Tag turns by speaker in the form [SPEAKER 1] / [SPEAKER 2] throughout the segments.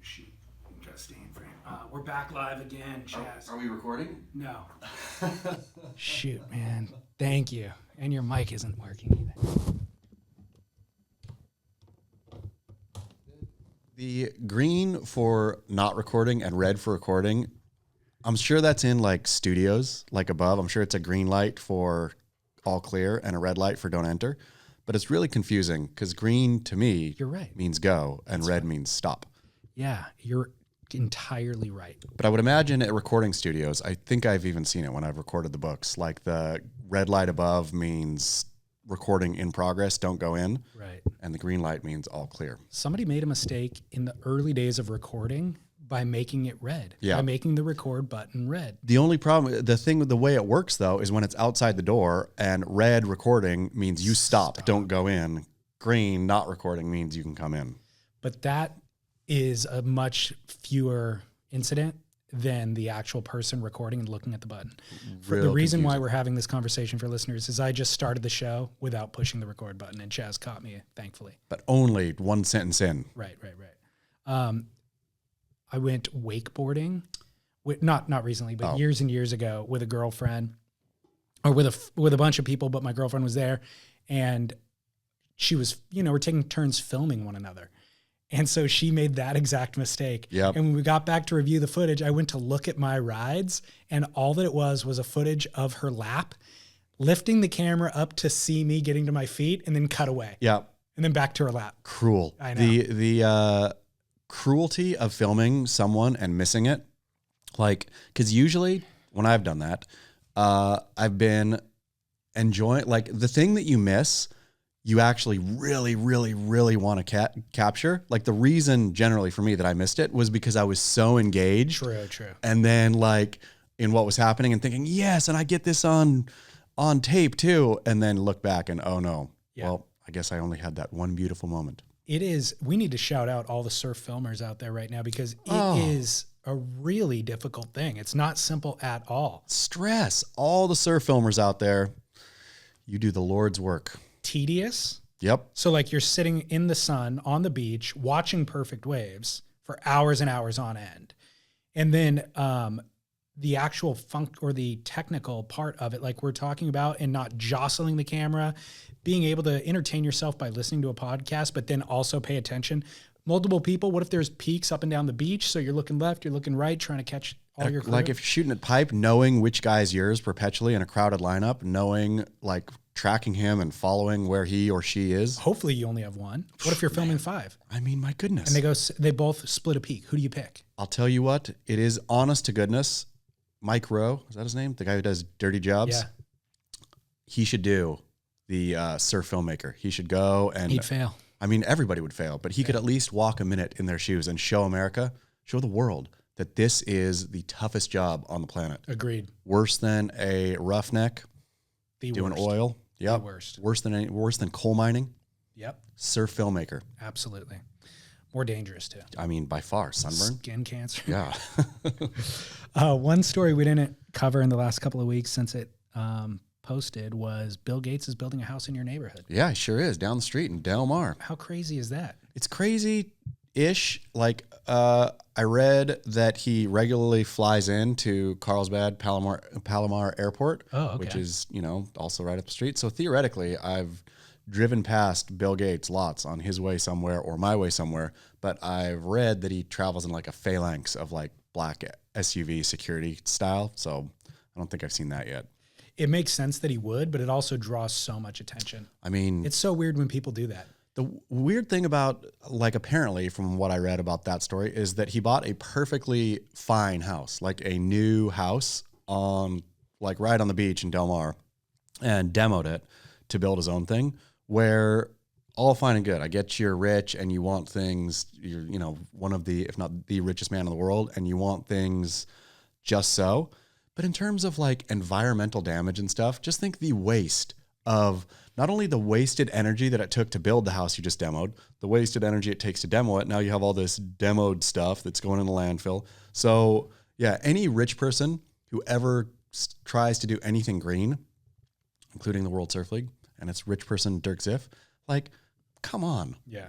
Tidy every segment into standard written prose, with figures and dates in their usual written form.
[SPEAKER 1] Shoot, gotta stay in frame. We're back live again, Chaz.
[SPEAKER 2] Are we recording?
[SPEAKER 1] No. Shoot, man. Thank you. And your mic isn't working either.
[SPEAKER 2] The green for not recording and red for recording, I'm sure that's in like studios, like above. I'm sure it's a green light for all clear and a red light for don't enter. But it's really confusing because green to me
[SPEAKER 1] You're right.
[SPEAKER 2] means go and red means stop.
[SPEAKER 1] Yeah, you're entirely right.
[SPEAKER 2] But I would imagine at recording studios, I think I've even seen it when I've recorded the books, like the red light above means recording in progress, don't go in.
[SPEAKER 1] Right.
[SPEAKER 2] And the green light means all clear.
[SPEAKER 1] Somebody made a mistake in the early days of recording by making it red.
[SPEAKER 2] Yeah.
[SPEAKER 1] By making the record button red.
[SPEAKER 2] The only problem, the way it works though, is when it's outside the door and red recording means you stop. Don't go in. Green not recording means you can come in.
[SPEAKER 1] But that is a much fewer incident than the actual person recording and looking at the button. The reason why we're having this conversation for listeners is I just started the show without pushing the record button, and Chaz caught me, thankfully.
[SPEAKER 2] But only one sentence in.
[SPEAKER 1] Right. I went wakeboarding, not recently, but years and years ago with a girlfriend, or with a bunch of people, but my girlfriend was there, and she was, we're taking turns filming one another. And so she made that exact mistake.
[SPEAKER 2] Yep.
[SPEAKER 1] And when we got back to review the footage, I went to look at my rides, and all that it was a footage of her lap, lifting the camera up to see me getting to my feet, and then cut away.
[SPEAKER 2] Yep.
[SPEAKER 1] And then back to her lap.
[SPEAKER 2] Cruel.
[SPEAKER 1] I know.
[SPEAKER 2] The cruelty of filming someone and missing it, because usually when I've done that, I've been enjoying, the thing that you miss, you actually really, really, really want to capture. Like the reason generally for me that I missed it was because I was so engaged.
[SPEAKER 1] True.
[SPEAKER 2] And then in what was happening and thinking, yes, and I get this on tape too. And then look back and, oh no, well, I guess I only had that one beautiful moment.
[SPEAKER 1] We need to shout out all the surf filmers out there right now, because it is a really difficult thing. It's not simple at all.
[SPEAKER 2] Stress. All the surf filmers out there, you do the Lord's work.
[SPEAKER 1] Tedious.
[SPEAKER 2] Yep.
[SPEAKER 1] So you're sitting in the sun on the beach watching perfect waves for hours and hours on end. And then the actual the technical part of it, like we're talking about, and not jostling the camera, being able to entertain yourself by listening to a podcast, but then also pay attention. Multiple people. What if there's peaks up and down the beach? So you're looking left, you're looking right, trying to catch all your crew.
[SPEAKER 2] Like if you're shooting at pipe, knowing which guy's yours perpetually in a crowded lineup, knowing tracking him and following where he or she is.
[SPEAKER 1] Hopefully you only have one. What if you're filming 5?
[SPEAKER 2] I mean, my goodness.
[SPEAKER 1] And they both split a peak. Who do you pick?
[SPEAKER 2] I'll tell you what, it is honest to goodness. Mike Rowe, is that his name? The guy who does Dirty Jobs?
[SPEAKER 1] Yeah.
[SPEAKER 2] He should do the surf filmmaker. He should go and...
[SPEAKER 1] He'd fail.
[SPEAKER 2] I mean, everybody would fail, but he could at least walk a minute in their shoes and show America, show the world that this is the toughest job on the planet.
[SPEAKER 1] Agreed.
[SPEAKER 2] Worse than a roughneck doing
[SPEAKER 1] worst.
[SPEAKER 2] oil. Yep.
[SPEAKER 1] The worst.
[SPEAKER 2] Worse than coal mining.
[SPEAKER 1] Yep.
[SPEAKER 2] Surf filmmaker.
[SPEAKER 1] Absolutely. More dangerous too.
[SPEAKER 2] I mean, by far, sunburn.
[SPEAKER 1] Skin cancer.
[SPEAKER 2] Yeah.
[SPEAKER 1] One story we didn't cover in the last couple of weeks since it posted was Bill Gates is building a house in your neighborhood.
[SPEAKER 2] Yeah, he sure is. Down the street in Del Mar.
[SPEAKER 1] How crazy is that?
[SPEAKER 2] It's crazy-ish. I read that he regularly flies into Carlsbad, Palomar Airport, which is, also right up the street. So theoretically, I've driven past Bill Gates lots on his way somewhere or my way somewhere, but I've read that he travels in a phalanx of black SUV security style. So I don't think I've seen that yet.
[SPEAKER 1] It makes sense that he would, but it also draws so much attention.
[SPEAKER 2] I mean,
[SPEAKER 1] it's so weird when people do that.
[SPEAKER 2] The weird thing about, apparently from what I read about that story is that he bought a perfectly fine house, a new house on, right on the beach in Del Mar, and demoed it to build his own thing, where all fine and good. I get you're rich and you want things, you're, one of the, if not the richest man in the world, and you want things just so. But in terms of environmental damage and stuff, just think the waste of not only the wasted energy that it took to build the house you just demoed, the wasted energy it takes to demo it. Now you have all this demoed stuff that's going in the landfill. So yeah, any rich person who ever tries to do anything green, including the World Surf League, and it's rich person Dirk Ziff, come on.
[SPEAKER 1] Yeah.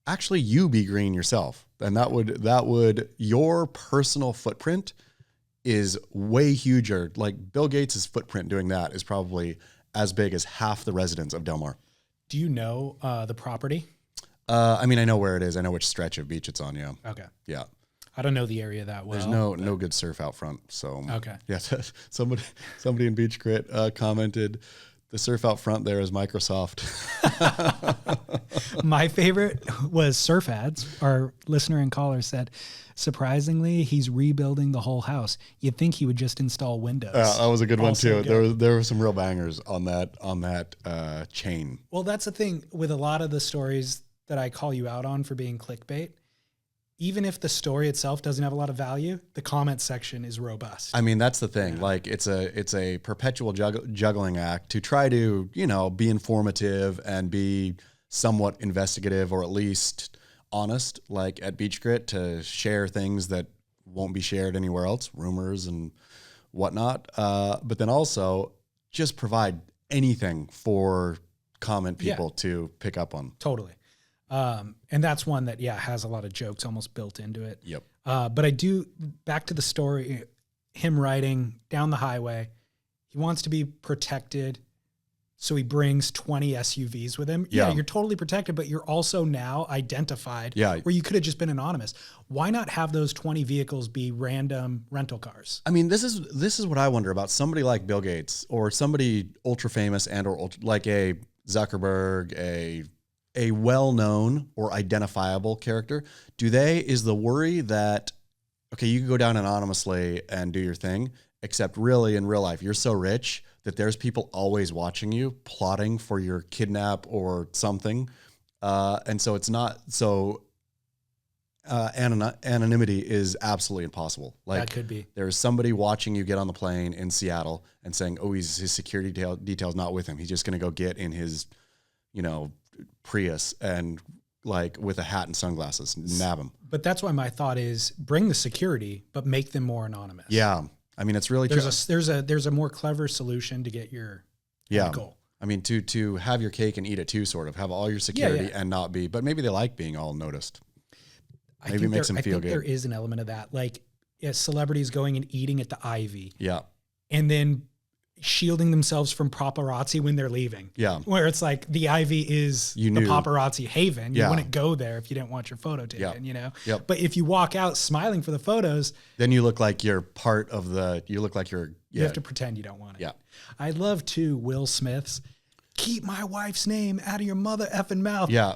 [SPEAKER 2] actually you be green yourself. And that would your personal footprint is way huger. Like Bill Gates' footprint doing that is probably as big as half the residents of Del Mar.
[SPEAKER 1] Do you know the property?
[SPEAKER 2] I mean, I know where it is. I know which stretch of beach it's on. Yeah.
[SPEAKER 1] Okay.
[SPEAKER 2] Yeah.
[SPEAKER 1] I don't know the area that well.
[SPEAKER 2] There's no good surf out front. So
[SPEAKER 1] okay.
[SPEAKER 2] Yeah. Somebody in Beach Grit commented, the surf out front there is Microsoft.
[SPEAKER 1] My favorite was Surf Ads. Our listener and caller said, surprisingly, he's rebuilding the whole house. You'd think he would just install windows.
[SPEAKER 2] That was a good one
[SPEAKER 1] Also
[SPEAKER 2] too.
[SPEAKER 1] good.
[SPEAKER 2] There were some real bangers on that chain.
[SPEAKER 1] Well, that's the thing with a lot of the stories that I call you out on for being clickbait. Even if the story itself doesn't have a lot of value, the comment section is robust.
[SPEAKER 2] I mean, that's the thing. Yeah. Like it's a perpetual juggling act to try to, be informative and be somewhat investigative or at least honest, like at Beach Grit, to share things that won't be shared anywhere else, rumors and whatnot. But then also just provide anything for comment people to pick up on.
[SPEAKER 1] Totally. And that's one that, has a lot of jokes almost built into it.
[SPEAKER 2] Yep.
[SPEAKER 1] But I do, back to the story, him riding down the highway, he wants to be protected. So he brings 20 SUVs with him. Yeah, you're totally protected, but you're also now identified where you could have just been anonymous. Why not have those 20 vehicles be random rental cars?
[SPEAKER 2] I mean, this is what I wonder about somebody like Bill Gates or somebody ultra famous like a Zuckerberg, a well-known or identifiable character. Is the worry that, okay, you can go down anonymously and do your thing, except really in real life, you're so rich that there's people always watching you, plotting for your kidnap or something. And so it's not so anonymity is absolutely impossible. Like
[SPEAKER 1] that could be.
[SPEAKER 2] There's somebody watching you get on the plane in Seattle and saying, oh, his security detail's not with him. He's just going to go get in his, Prius and like with a hat and sunglasses, nab him.
[SPEAKER 1] But that's why my thought is bring the security, but make them more anonymous.
[SPEAKER 2] Yeah. I mean, it's really
[SPEAKER 1] there's a more clever solution to get your goal.
[SPEAKER 2] I mean, to have your cake and eat it too, sort of have all your security and not be, but maybe they like being all noticed. Maybe it makes them feel good.
[SPEAKER 1] There is an element of that. Like celebrities going and eating at the Ivy.
[SPEAKER 2] Yeah.
[SPEAKER 1] And then shielding themselves from paparazzi when they're leaving.
[SPEAKER 2] Yeah.
[SPEAKER 1] Where it's like the Ivy is the paparazzi haven. You wouldn't go there if you didn't want your photo taken,
[SPEAKER 2] Yep.
[SPEAKER 1] But if you walk out smiling for the photos,
[SPEAKER 2] then you look like you're part of you have
[SPEAKER 1] to pretend you don't want it.
[SPEAKER 2] Yeah.
[SPEAKER 1] I love too Will Smith's keep my wife's name out of your mother effing mouth.
[SPEAKER 2] Yeah.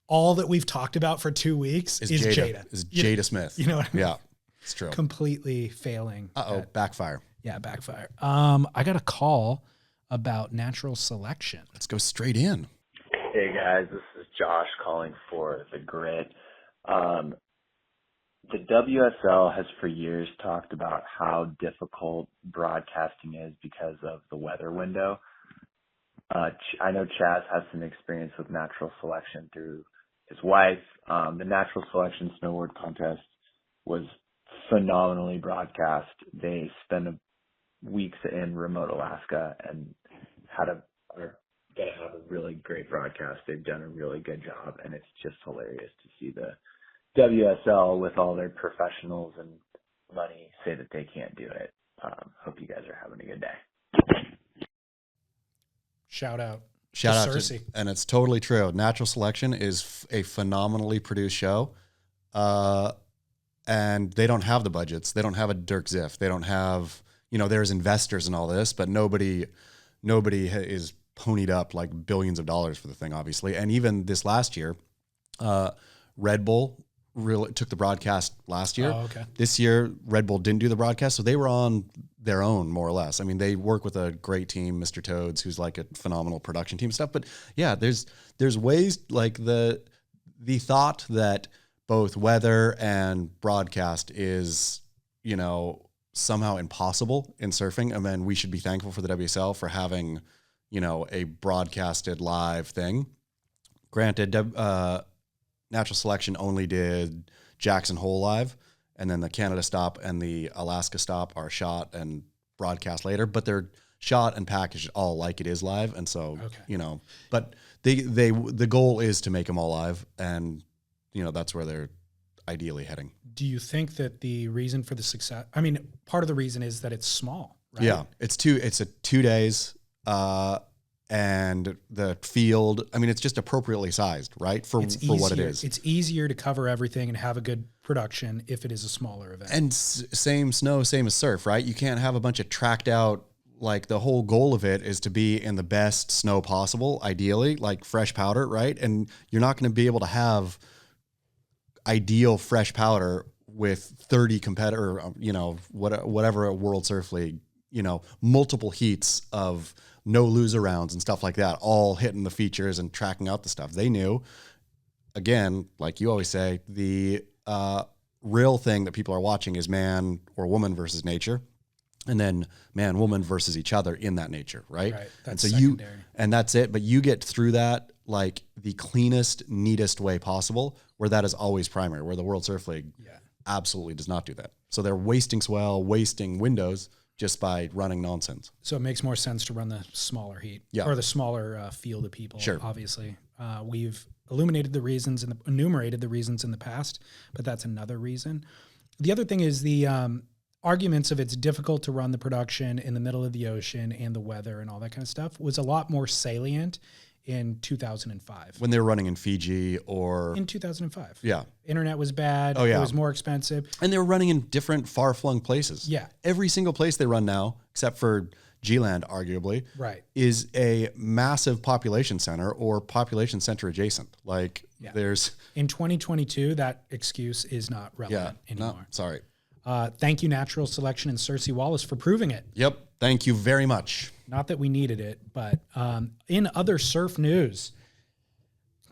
[SPEAKER 1] All that we've talked about for 2 weeks is Jada.
[SPEAKER 2] Is Jada Smith.
[SPEAKER 1] You know what I mean?
[SPEAKER 2] Yeah. It's true.
[SPEAKER 1] Completely failing.
[SPEAKER 2] Backfire.
[SPEAKER 1] Yeah, backfire. I got a call about natural selection.
[SPEAKER 2] Let's go straight in.
[SPEAKER 3] Hey guys, this is Josh calling for the Grit. The WSL has for years talked about how difficult broadcasting is because of the weather window. I know Chaz has some experience with natural selection through his wife. The natural selection snowboard contest was phenomenally broadcast. They spent weeks in remote Alaska and are going to have a really great broadcast. They've done a really good job, and it's just hilarious to see the WSL with all their professionals and money say that they can't do it. Hope you guys are having a good day.
[SPEAKER 1] Shout out
[SPEAKER 2] Cersei. And it's totally true. Natural Selection is a phenomenally produced show. And they don't have the budgets. They don't have a Dirk Ziff. They don't have, there's investors and all this, but nobody is ponied up like billions of dollars for the thing, obviously. And even this last year, Red Bull really took the broadcast last year.
[SPEAKER 1] Oh, okay.
[SPEAKER 2] This year, Red Bull didn't do the broadcast, so they were on their own, more or less. I mean, they work with a great team, Mr. Toads, who's like a phenomenal production team stuff. But yeah, there's ways like the thought that both weather and broadcast is, somehow impossible in surfing. And then we should be thankful for the WSL for having, a broadcasted live thing. Granted, Natural Selection only did Jackson Hole live, and then the Canada stop and the Alaska stop are shot and broadcast later, but they're shot and packaged all like it is live. And so, but the goal is to make them all live, and that's where they're ideally heading.
[SPEAKER 1] Do you think that the reason for the success, I mean, part of the reason is that it's small, right?
[SPEAKER 2] Yeah, it's 2 days. And the field, I mean, it's just appropriately sized, right? For what it is.
[SPEAKER 1] It's easier to cover everything and have a good production if it is a smaller event.
[SPEAKER 2] And same snow, same as surf, right? You can't have a bunch of tracked out, like the whole goal of it is to be in the best snow possible, ideally, like fresh powder, right? And you're not going to be able to have ideal fresh powder with 30 competitor, whatever a World Surf League, multiple heats of no loser rounds and stuff like that, all hitting the features and tracking out the stuff. They knew, again, like you always say, the real thing that people are watching is man or woman versus nature, and then man, woman versus each other in that nature, right?
[SPEAKER 1] Right.
[SPEAKER 2] And
[SPEAKER 1] That's
[SPEAKER 2] so
[SPEAKER 1] secondary.
[SPEAKER 2] and that's it. But you get through that like the cleanest, neatest way possible, where that is always primary, where the World Surf League absolutely does not do that. So they're wasting swell, wasting windows, just by running nonsense.
[SPEAKER 1] So it makes more sense to run the smaller heat or the smaller field of people.
[SPEAKER 2] Sure.
[SPEAKER 1] Obviously, we've enumerated the reasons in the past, but that's another reason. The other thing is the arguments of it's difficult to run the production in the middle of the ocean and the weather and all that kind of stuff was a lot more salient in 2005.
[SPEAKER 2] When they were running in Fiji or...
[SPEAKER 1] In 2005.
[SPEAKER 2] Yeah.
[SPEAKER 1] Internet was bad.
[SPEAKER 2] Oh, yeah.
[SPEAKER 1] It was more expensive.
[SPEAKER 2] And they were running in different far-flung places.
[SPEAKER 1] Yeah.
[SPEAKER 2] Every single place they run now, except for G-Land, arguably,
[SPEAKER 1] right,
[SPEAKER 2] is a massive population center or population center adjacent. Like there's...
[SPEAKER 1] In 2022, that excuse is not relevant anymore.
[SPEAKER 2] No, sorry.
[SPEAKER 1] Thank you, Natural Selection and Cersei Wallace, for proving it.
[SPEAKER 2] Yep. Thank you very much.
[SPEAKER 1] Not that we needed it, but in other surf news,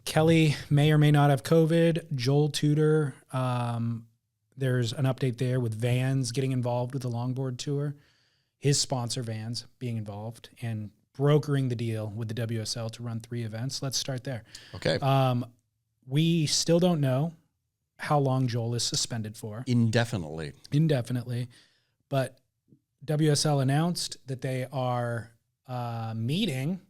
[SPEAKER 1] Kelly may or may not have COVID. Joel Tudor, there's an update there with Vans getting involved with the longboard tour. His sponsor, Vans, being involved and brokering the deal with the WSL to run 3 events. Let's start there.
[SPEAKER 2] Okay.
[SPEAKER 1] We still don't know how long Joel is suspended for.
[SPEAKER 2] Indefinitely.
[SPEAKER 1] But WSL announced that they are meeting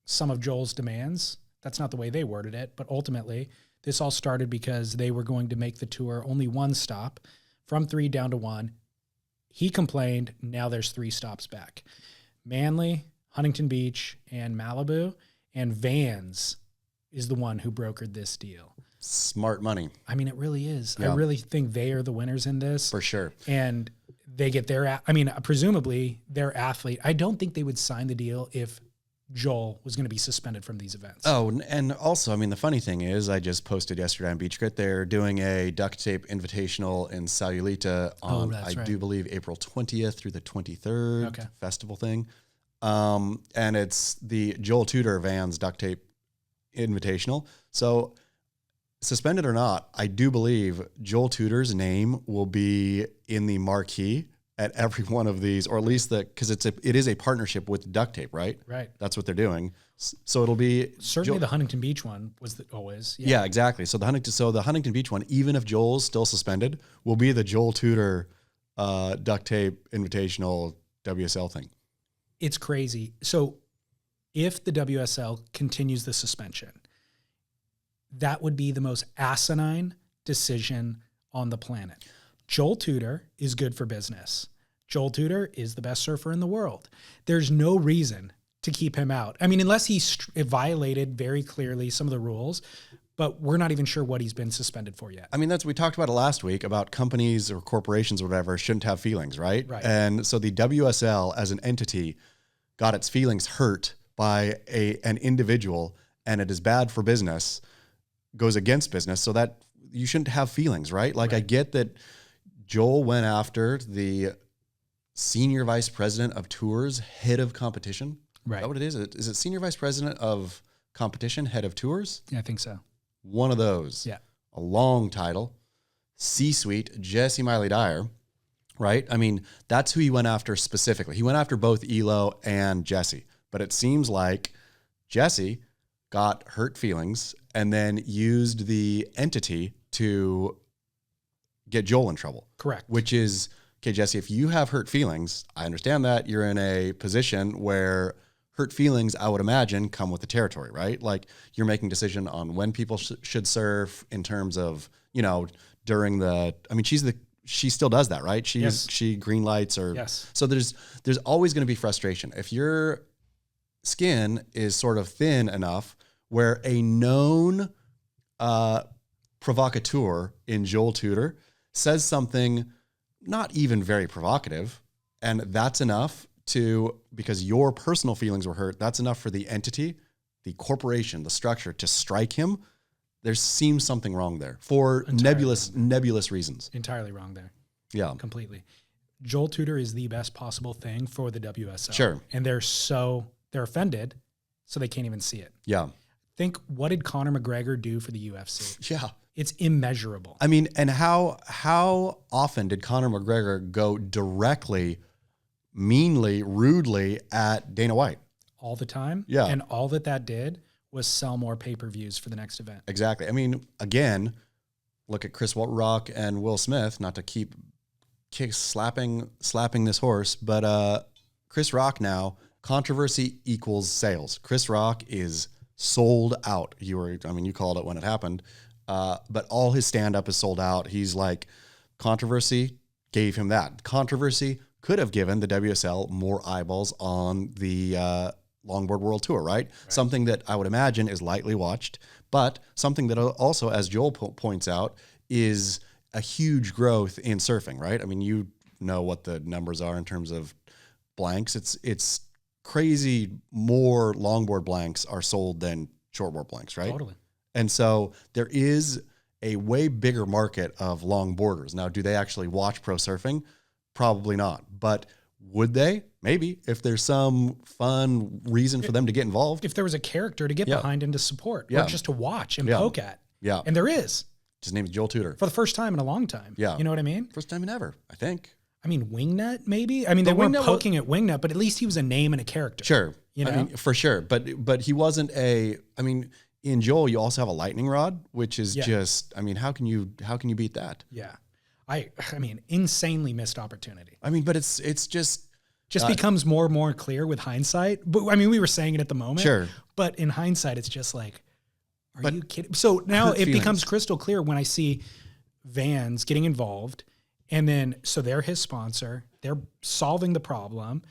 [SPEAKER 1] some of Joel's demands. That's not the way they worded it, but ultimately this all started because they were going to make the tour only 1 stop, from 3 down to 1. He complained, now there's 3 stops back. Manly, Huntington Beach, and Malibu, and Vans is the one who brokered this deal.
[SPEAKER 2] Smart money.
[SPEAKER 1] I mean, it really is.
[SPEAKER 2] Yeah.
[SPEAKER 1] I really think they are the winners in this.
[SPEAKER 2] For sure.
[SPEAKER 1] And they get presumably their athlete. I don't think they would sign the deal if Joel was going to be suspended from these events.
[SPEAKER 2] Oh, and also, I mean, the funny thing is, I just posted yesterday on Beach Grit, they're doing a duct tape invitational in Sayulita on, do believe, April 20th through the 23rd festival thing. And it's the Joel Tudor Vans duct tape invitational. So suspended or not, I do believe Joel Tudor's name will be in the marquee at every one of these, or at least because it is a partnership with duct tape, right?
[SPEAKER 1] Right.
[SPEAKER 2] That's what they're doing. So it'll be
[SPEAKER 1] certainly the Huntington Beach one was always.
[SPEAKER 2] Yeah, exactly. So the Huntington Beach one, even if Joel's still suspended, will be the Joel Tudor duct tape invitational WSL thing.
[SPEAKER 1] It's crazy. So if the WSL continues the suspension, that would be the most asinine decision on the planet. Joel Tudor is good for business. Joel Tudor is the best surfer in the world. There's no reason to keep him out. I mean, unless he violated very clearly some of the rules, but we're not even sure what he's been suspended for yet.
[SPEAKER 2] I mean, we talked about it last week about companies or corporations or whatever shouldn't have feelings, right?
[SPEAKER 1] Right.
[SPEAKER 2] And so the WSL as an entity got its feelings hurt by an individual, and it is bad for business, goes against business, so that you shouldn't have feelings, right? Like, right. I get that Joel went after the senior vice president of tours, head of competition.
[SPEAKER 1] Right.
[SPEAKER 2] Is that what it is? Is it senior vice president of competition, head of tours?
[SPEAKER 1] Yeah, I think so.
[SPEAKER 2] One of those.
[SPEAKER 1] Yeah.
[SPEAKER 2] A long title. C-suite, Jesse Miley Dyer, right? I mean, that's who he went after specifically. He went after both Elo and Jesse. But it seems like Jesse got hurt feelings and then used the entity to get Joel in trouble.
[SPEAKER 1] Correct.
[SPEAKER 2] Which is, okay, Jesse, if you have hurt feelings, I understand that you're in a position where hurt feelings, I would imagine, come with the territory, right? Like you're making decision on when people should surf in terms of, during the, I mean, she still does that, right? She green lights or,
[SPEAKER 1] yes.
[SPEAKER 2] So there's always going to be frustration. If your skin is sort of thin enough where a known provocateur in Joel Tudor says something not even very provocative, and that's enough because your personal feelings were hurt, that's enough for the entity, the corporation, the structure to strike him. There seems something wrong there for nebulous reasons.
[SPEAKER 1] Entirely wrong there.
[SPEAKER 2] Yeah.
[SPEAKER 1] Completely. Joel Tudor is the best possible thing for the WSL.
[SPEAKER 2] Sure.
[SPEAKER 1] And they're offended, so they can't even see it.
[SPEAKER 2] Yeah.
[SPEAKER 1] Think, what did Conor McGregor do for the UFC?
[SPEAKER 2] Yeah.
[SPEAKER 1] It's immeasurable.
[SPEAKER 2] I mean, and how often did Conor McGregor go directly, meanly, rudely at Dana White?
[SPEAKER 1] All the time.
[SPEAKER 2] Yeah.
[SPEAKER 1] And all that did was sell more pay-per-views for the next event.
[SPEAKER 2] Exactly. I mean, again, look at Chris Rock and Will Smith, not to keep slapping this horse, but Chris Rock now, controversy equals sales. Chris Rock is sold out. You called it when it happened, but all his stand-up is sold out. He's like, controversy gave him that. Controversy could have given the WSL more eyeballs on the Longboard World Tour, right? Something that I would imagine is lightly watched, but something that also, as Joel points out, is a huge growth in surfing, right? I mean, you know what the numbers are in terms of blanks. It's crazy. More longboard blanks are sold than shortboard blanks, right?
[SPEAKER 1] Totally.
[SPEAKER 2] And so there is a way bigger market of longboarders. Now, do they actually watch pro surfing? Probably not. But would they? Maybe, if there's some fun reason for them to get involved.
[SPEAKER 1] If there was a character to get behind and to support, or just to watch and poke at.
[SPEAKER 2] Yeah.
[SPEAKER 1] And there is.
[SPEAKER 2] His name is Joel Tudor.
[SPEAKER 1] For the first time in a long time.
[SPEAKER 2] Yeah.
[SPEAKER 1] You know what I mean?
[SPEAKER 2] First time in ever, I think.
[SPEAKER 1] I mean, Wingnut, maybe? I mean, they weren't poking at Wingnut, but at least he was a name and a character.
[SPEAKER 2] Sure.
[SPEAKER 1] You know?
[SPEAKER 2] I mean, for sure. But he wasn't in Joel, you also have a lightning rod, which is just, I mean, how can you beat that?
[SPEAKER 1] Yeah. I mean, insanely missed opportunity.
[SPEAKER 2] I mean, but it's just
[SPEAKER 1] becomes more and more clear with hindsight. But I mean, we were saying it at the moment.
[SPEAKER 2] Sure.
[SPEAKER 1] But in hindsight, it's just like, are you kidding? So now it becomes crystal clear when I see Vans getting involved, and then so they're his sponsor, they're solving the problem,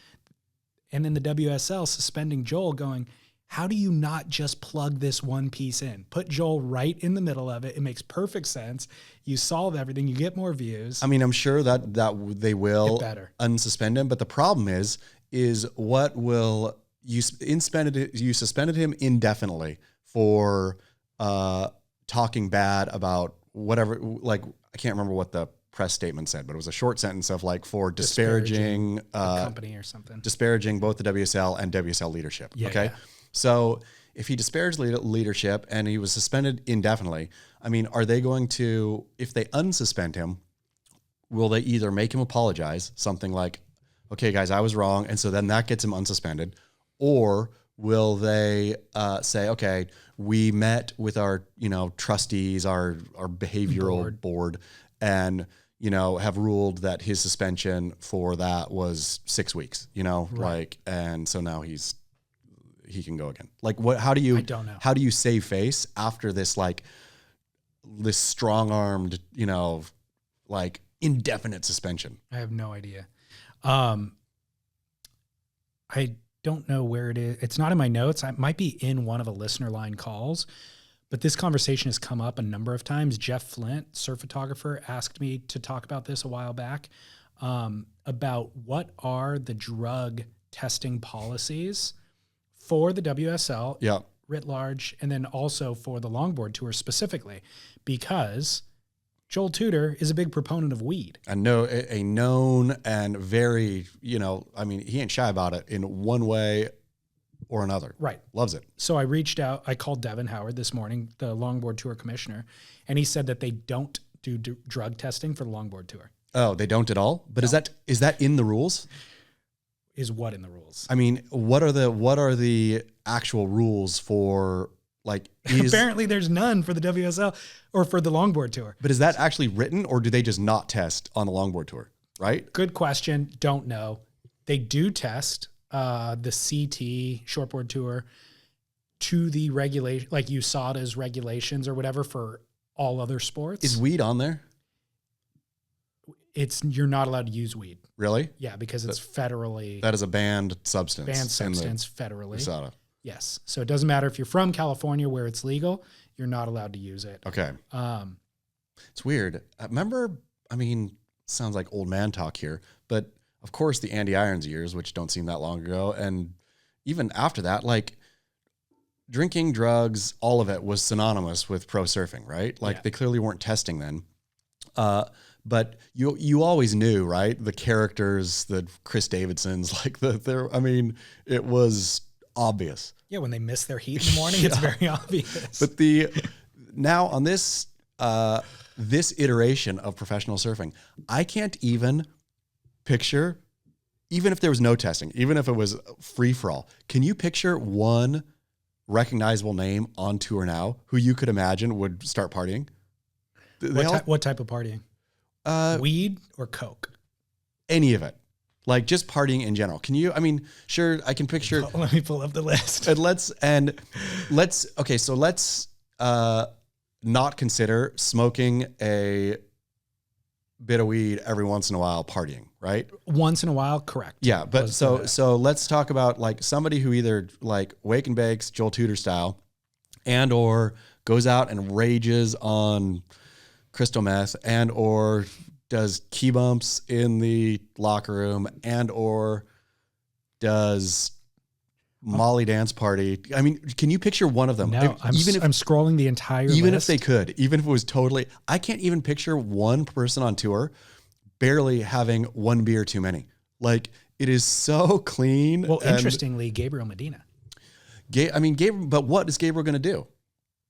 [SPEAKER 1] and then the WSL suspending Joel, going, how do you not just plug this one piece in? Put Joel right in the middle of it. It makes perfect sense. You solve everything. You get more views.
[SPEAKER 2] I mean, I'm sure that they will unsuspend him, but the problem is what will you suspended him indefinitely for talking bad about whatever. Like, I can't remember what the press statement said, but it was a short sentence of like, for disparaging
[SPEAKER 1] company or something,
[SPEAKER 2] disparaging both the WSL and WSL leadership.
[SPEAKER 1] Yeah,
[SPEAKER 2] okay.
[SPEAKER 1] Yeah.
[SPEAKER 2] So if he disparaged leadership and he was suspended indefinitely, I mean, are they going to, if they unsuspend him, will they either make him apologize, something like, okay, guys, I was wrong, and so then that gets him unsuspended, or will they say, okay, we met with our, trustees, our behavioral board, and, have ruled that his suspension for that was 6 weeks, right. And so now he can go again. Like, what, how do you,
[SPEAKER 1] I don't know.
[SPEAKER 2] How do you save face after this, like this strong-armed, indefinite suspension?
[SPEAKER 1] I have no idea. I don't know where it is. It's not in my notes. It might be in one of the listener line calls, but this conversation has come up a number of times. Jeff Flint, surf photographer, asked me to talk about this a while back, about what are the drug testing policies for the WSL writ large, and then also for the longboard tour specifically, because Joel Tudor is a big proponent of weed. A
[SPEAKER 2] known and very, he ain't shy about it in one way or another.
[SPEAKER 1] Right.
[SPEAKER 2] Loves it.
[SPEAKER 1] So I reached out, I called Devin Howard this morning, the longboard tour commissioner, and he said that they don't do drug testing for the longboard tour.
[SPEAKER 2] Oh, they don't at all? But no. Is that in the rules?
[SPEAKER 1] Is what in the rules?
[SPEAKER 2] I mean, what are the actual rules for, like,
[SPEAKER 1] apparently there's none for the WSL or for the longboard tour.
[SPEAKER 2] But is that actually written, or do they just not test on the longboard tour? Right?
[SPEAKER 1] Good question. Don't know. They do test the CT shortboard tour to the regulation, like USADA's regulations or whatever for all other sports.
[SPEAKER 2] Is weed on there?
[SPEAKER 1] You're not allowed to use weed.
[SPEAKER 2] Really?
[SPEAKER 1] Yeah, because it's federally
[SPEAKER 2] That is a banned substance.
[SPEAKER 1] federally.
[SPEAKER 2] USADA.
[SPEAKER 1] Yes. So it doesn't matter if you're from California where it's legal, you're not allowed to use it.
[SPEAKER 2] Okay. It's weird. Sounds like old man talk here, but of course the Andy Irons years, which don't seem that long ago. And even after that, like drinking, drugs, all of it was synonymous with pro surfing, right? Like they clearly weren't testing then. But you always knew, right? The characters, the Chris Davidsons, like it was obvious.
[SPEAKER 1] Yeah, when they miss their heat in the morning, it's very obvious.
[SPEAKER 2] But now on this this iteration of professional surfing, I can't even picture, even if there was no testing, even if it was free for all, can you picture one recognizable name on tour now who you could imagine would start partying?
[SPEAKER 1] What type of partying? Weed or coke? Any of it.
[SPEAKER 2] Like just partying in general. Can you, sure, I can picture.
[SPEAKER 1] Let me pull up the list.
[SPEAKER 2] Let's not consider smoking a bit of weed every once in a while partying, right?
[SPEAKER 1] Once in a while, correct.
[SPEAKER 2] Yeah, but so let's talk about like somebody who either like wake and bakes Joel Tudor style and or goes out and rages on crystal meth and or does key bumps in the locker room and or does Molly dance party. Can you picture one of them?
[SPEAKER 1] No, I'm scrolling the entire
[SPEAKER 2] even
[SPEAKER 1] list.
[SPEAKER 2] If they could, even if it was totally, I can't even picture one person on tour barely having one beer too many. Like it is so clean.
[SPEAKER 1] Well, interestingly, Gabriel Medina.
[SPEAKER 2] Gabriel, but what is Gabriel going to do?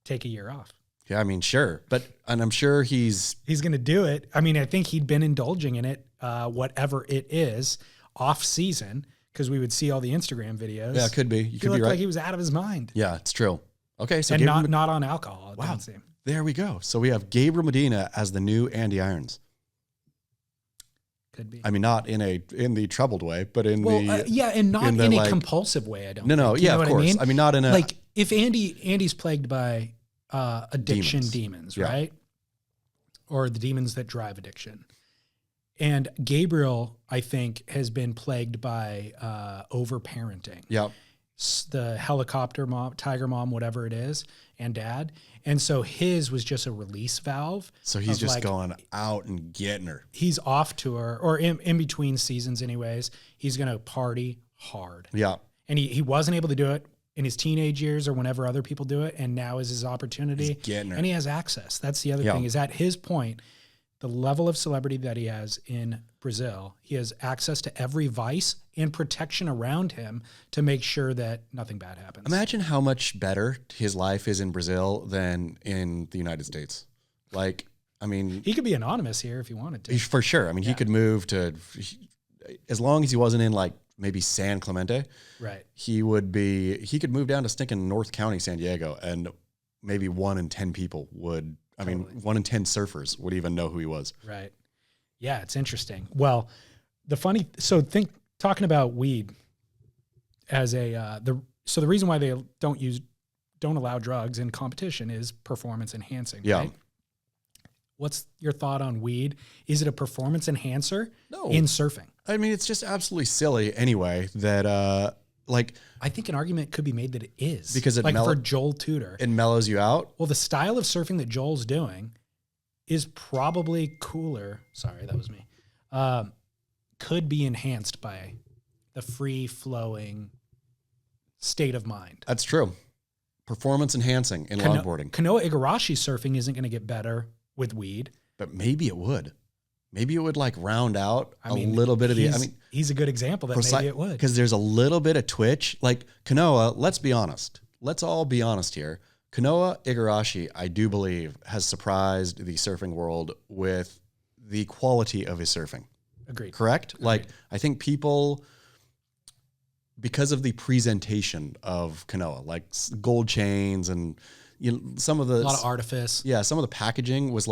[SPEAKER 1] Take a year off.
[SPEAKER 2] Yeah, sure. And I'm sure he's
[SPEAKER 1] going to do it. I think he'd been indulging in it, whatever it is, off season, because we would see all the Instagram videos.
[SPEAKER 2] Yeah, it could be. You could be right.
[SPEAKER 1] Like he was out of his mind.
[SPEAKER 2] Yeah, it's true. Okay, so
[SPEAKER 1] and not on alcohol.
[SPEAKER 2] Wow, there we go. So we have Gabriel Medina as the new Andy Irons.
[SPEAKER 1] Could be.
[SPEAKER 2] Not in the troubled way, but in
[SPEAKER 1] in a compulsive way. I don't.
[SPEAKER 2] No, yeah, of course. Not in a
[SPEAKER 1] like if Andy's plagued by addiction demons, right? Or the demons that drive addiction. And Gabriel, I think, has been plagued by over-parenting.
[SPEAKER 2] Yep.
[SPEAKER 1] The helicopter mom, tiger mom, whatever it is, and dad. And so his was just a release valve.
[SPEAKER 2] So he's just going out and getting her.
[SPEAKER 1] He's off tour, or in between seasons anyways. He's going to party hard.
[SPEAKER 2] Yeah.
[SPEAKER 1] And he wasn't able to do it in his teenage years or whenever other people do it, and now is his opportunity.
[SPEAKER 2] He's getting her.
[SPEAKER 1] And he has access. That's the other thing, is at his point, the level of celebrity that he has in Brazil, he has access to every vice and protection around him to make sure that nothing bad happens.
[SPEAKER 2] Imagine how much better his life is in Brazil than in the United States.
[SPEAKER 1] He could be anonymous here if he wanted to.
[SPEAKER 2] For sure. He could move to, as long as he wasn't in maybe San Clemente,
[SPEAKER 1] right?
[SPEAKER 2] He could move down to stinking North County, San Diego, and maybe 1 in 10 people would, totally. 1 in 10 surfers would even know who he was.
[SPEAKER 1] Right. Yeah, it's interesting. Well, talking about weed as the reason why they don't allow drugs in competition is performance enhancing.
[SPEAKER 2] Yeah.
[SPEAKER 1] Right? What's your thought on weed? Is it a performance enhancer
[SPEAKER 2] No.
[SPEAKER 1] in surfing?
[SPEAKER 2] It's just absolutely silly anyway that
[SPEAKER 1] I think an argument could be made that it is.
[SPEAKER 2] Because
[SPEAKER 1] for Joel Tudor.
[SPEAKER 2] It mellows you out.
[SPEAKER 1] Well, the style of surfing that Joel's doing is probably cooler. Sorry, that was me. Could be enhanced by the free-flowing state of mind.
[SPEAKER 2] That's true. Performance enhancing in longboarding.
[SPEAKER 1] Kanoa Igarashi surfing isn't going to get better with weed.
[SPEAKER 2] But maybe it would. Maybe it would round out a little bit of the.
[SPEAKER 1] He's a good example that maybe it would.
[SPEAKER 2] Because there's a little bit of twitch. Like Kanoa, let's be honest. Let's all be honest here. Kanoa Igarashi, I do believe, has surprised the surfing world with the quality of his surfing.
[SPEAKER 1] Agreed.
[SPEAKER 2] Correct?
[SPEAKER 1] Agreed.
[SPEAKER 2] I think people, because of the presentation of Kanoa, gold chains and some of the.
[SPEAKER 1] A lot of artifice.
[SPEAKER 2] Yeah, some of the packaging was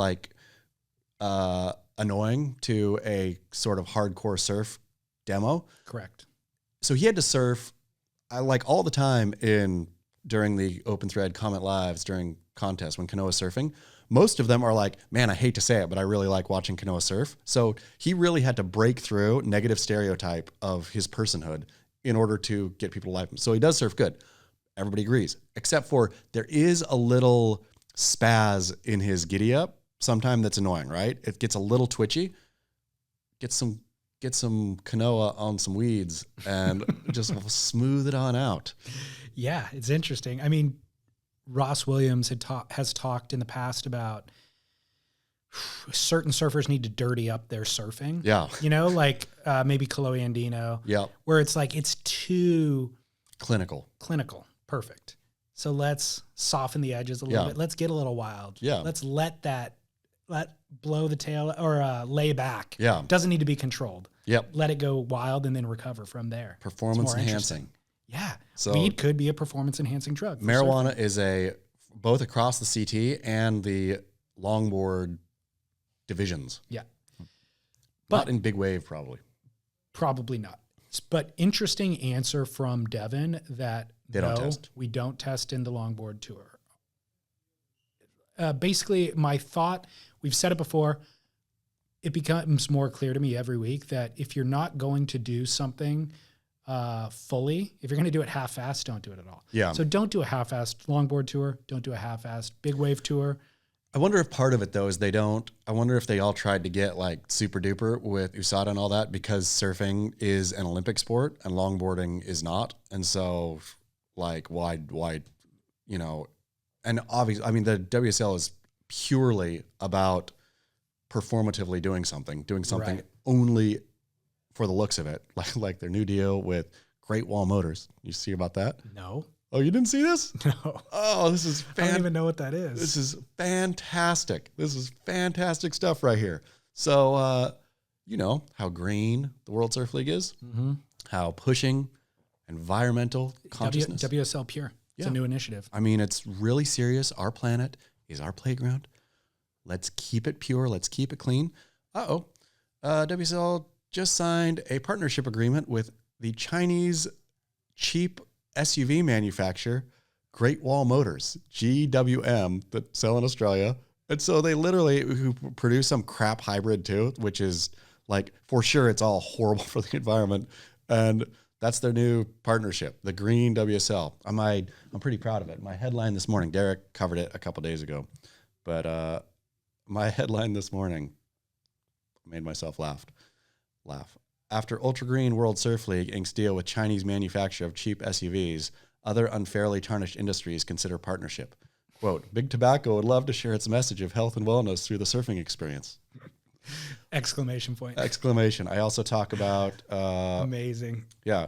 [SPEAKER 2] annoying to a sort of hardcore surf demo.
[SPEAKER 1] Correct.
[SPEAKER 2] so he had to surf like all the time during the open thread comment lives during contests when Kanoa's surfing. Most of them are like, man, I hate to say it, but I really like watching Kanoa surf. So he really had to break through negative stereotype of his personhood in order to get people to like him. So he does surf good. Everybody agrees, except for there is a little spaz in his giddy up sometime that's annoying, right? It gets a little twitchy. Get some Kanoa on some weeds and just smooth it on out.
[SPEAKER 1] Yeah, it's interesting. I mean, Ross Williams has talked in the past about certain surfers need to dirty up their surfing.
[SPEAKER 2] Yeah.
[SPEAKER 1] You know, like maybe Chloe Andino.
[SPEAKER 2] Yeah.
[SPEAKER 1] Where it's like, it's too
[SPEAKER 2] clinical.
[SPEAKER 1] Perfect. So let's soften the edges a little bit. Let's get a little wild.
[SPEAKER 2] Yeah.
[SPEAKER 1] Let's let blow the tail or lay back.
[SPEAKER 2] Yeah.
[SPEAKER 1] Doesn't need to be controlled.
[SPEAKER 2] Yep.
[SPEAKER 1] Let it go wild and then recover from there.
[SPEAKER 2] Performance enhancing.
[SPEAKER 1] Yeah.
[SPEAKER 2] So
[SPEAKER 1] weed could be a performance enhancing drug.
[SPEAKER 2] Marijuana is both across the CT and the longboard divisions.
[SPEAKER 1] Yeah.
[SPEAKER 2] Not in big wave, probably.
[SPEAKER 1] Probably not. But interesting answer from Devin that we don't test in the longboard tour. Basically, my thought, we've said it before, it becomes more clear to me every week that if you're not going to do something fully, if you're going to do it half-assed, don't do it at all.
[SPEAKER 2] Yeah.
[SPEAKER 1] So don't do a half-assed longboard tour. Don't do a half-assed big wave tour.
[SPEAKER 2] I wonder if part of it, though, is I wonder if they all tried to get like super duper with USADA and all that because surfing is an Olympic sport and longboarding is not. And so like why, you know, and obviously, I mean, the WSL is purely about performatively doing something right. Only for the looks of it, like their new deal with Great Wall Motors. You see about that?
[SPEAKER 1] No.
[SPEAKER 2] Oh, you didn't see this?
[SPEAKER 1] No.
[SPEAKER 2] Oh, this is
[SPEAKER 1] I don't even know what that is.
[SPEAKER 2] This is fantastic. This is fantastic stuff right here. So, you know how green the World Surf League is, how pushing environmental consciousness.
[SPEAKER 1] WSL Pure. It's a new initiative.
[SPEAKER 2] I mean, it's really serious. Our planet is our playground. Let's keep it pure. Let's keep it clean. WSL just signed a partnership agreement with the Chinese cheap SUV manufacturer, Great Wall Motors, GWM, that sell in Australia. And so they literally who produce some crap hybrid too, which is like, for sure, it's all horrible for the environment. And that's their new partnership, the Green WSL. I'm pretty proud of it. My headline this morning, Derek covered it a couple days ago, but my headline this morning made myself laugh. After Ultra Green World Surf League inks deal with Chinese manufacturer of cheap SUVs, other unfairly tarnished industries consider partnership. Quote, Big Tobacco would love to share its message of health and wellness through the surfing experience.
[SPEAKER 1] Exclamation point.
[SPEAKER 2] Exclamation. I also talk about...
[SPEAKER 1] amazing.
[SPEAKER 2] Yeah.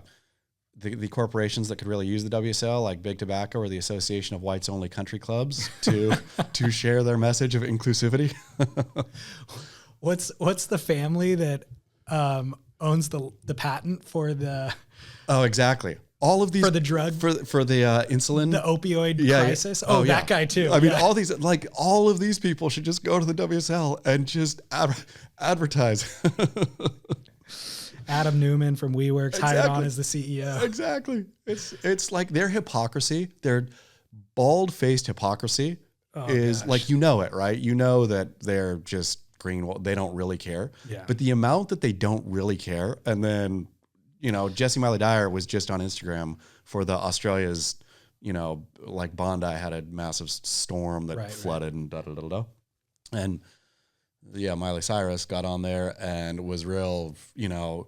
[SPEAKER 2] The corporations that could really use the WSL, like Big Tobacco or the Association of Whites Only Country Clubs, to share their message of inclusivity.
[SPEAKER 1] What's the family that owns the patent for the...
[SPEAKER 2] Oh, exactly. All of these...
[SPEAKER 1] For the drug?
[SPEAKER 2] For the insulin?
[SPEAKER 1] The opioid crisis?
[SPEAKER 2] Yeah.
[SPEAKER 1] That guy too.
[SPEAKER 2] I mean, all of these people should just go to the WSL and just advertise.
[SPEAKER 1] Adam Newman from WeWorks hired on as the CEO.
[SPEAKER 2] Exactly. It's like their hypocrisy, their bald-faced hypocrisy is like, you know it, right? You know that they're just green. They don't really care.
[SPEAKER 1] Yeah.
[SPEAKER 2] But the amount that they don't really care, and then, you know, Jessie Miley Dyer was just on Instagram for the Australia's, you know, like Bondi had a massive storm that flooded and da-da-da-da. And yeah, Miley Cyrus got on there and was real, you know,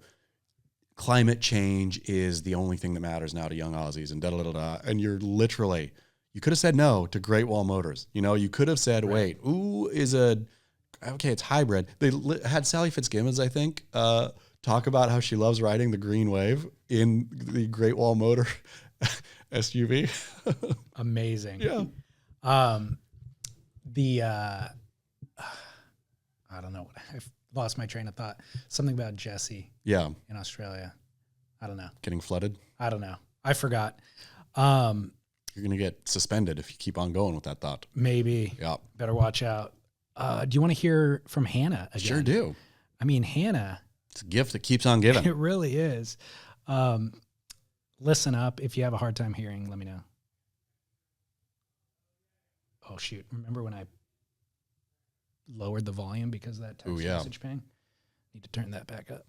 [SPEAKER 2] climate change is the only thing that matters now to young Aussies and da-da-da-da. And you're literally, you could have said no to Great Wall Motors. You know, you could have said, wait, it's hybrid. They had Sally Fitzgibbons, I think, talk about how she loves riding the green wave in the Great Wall Motor SUV.
[SPEAKER 1] Amazing.
[SPEAKER 2] Yeah.
[SPEAKER 1] I don't know. I've lost my train of thought. Something about Jessie.
[SPEAKER 2] Yeah.
[SPEAKER 1] In Australia. I don't know.
[SPEAKER 2] Getting flooded.
[SPEAKER 1] I don't know. I forgot.
[SPEAKER 2] You're going to get suspended if you keep on going with that thought.
[SPEAKER 1] Maybe.
[SPEAKER 2] Yeah.
[SPEAKER 1] Better watch out. Do you want to hear from Hannah again?
[SPEAKER 2] Sure do.
[SPEAKER 1] I mean, Hannah.
[SPEAKER 2] It's a gift that keeps on giving.
[SPEAKER 1] It really is. listen up. If you have a hard time hearing, let me know. Oh, shoot. Remember when I lowered the volume because of that text message ping? Need to turn that back up.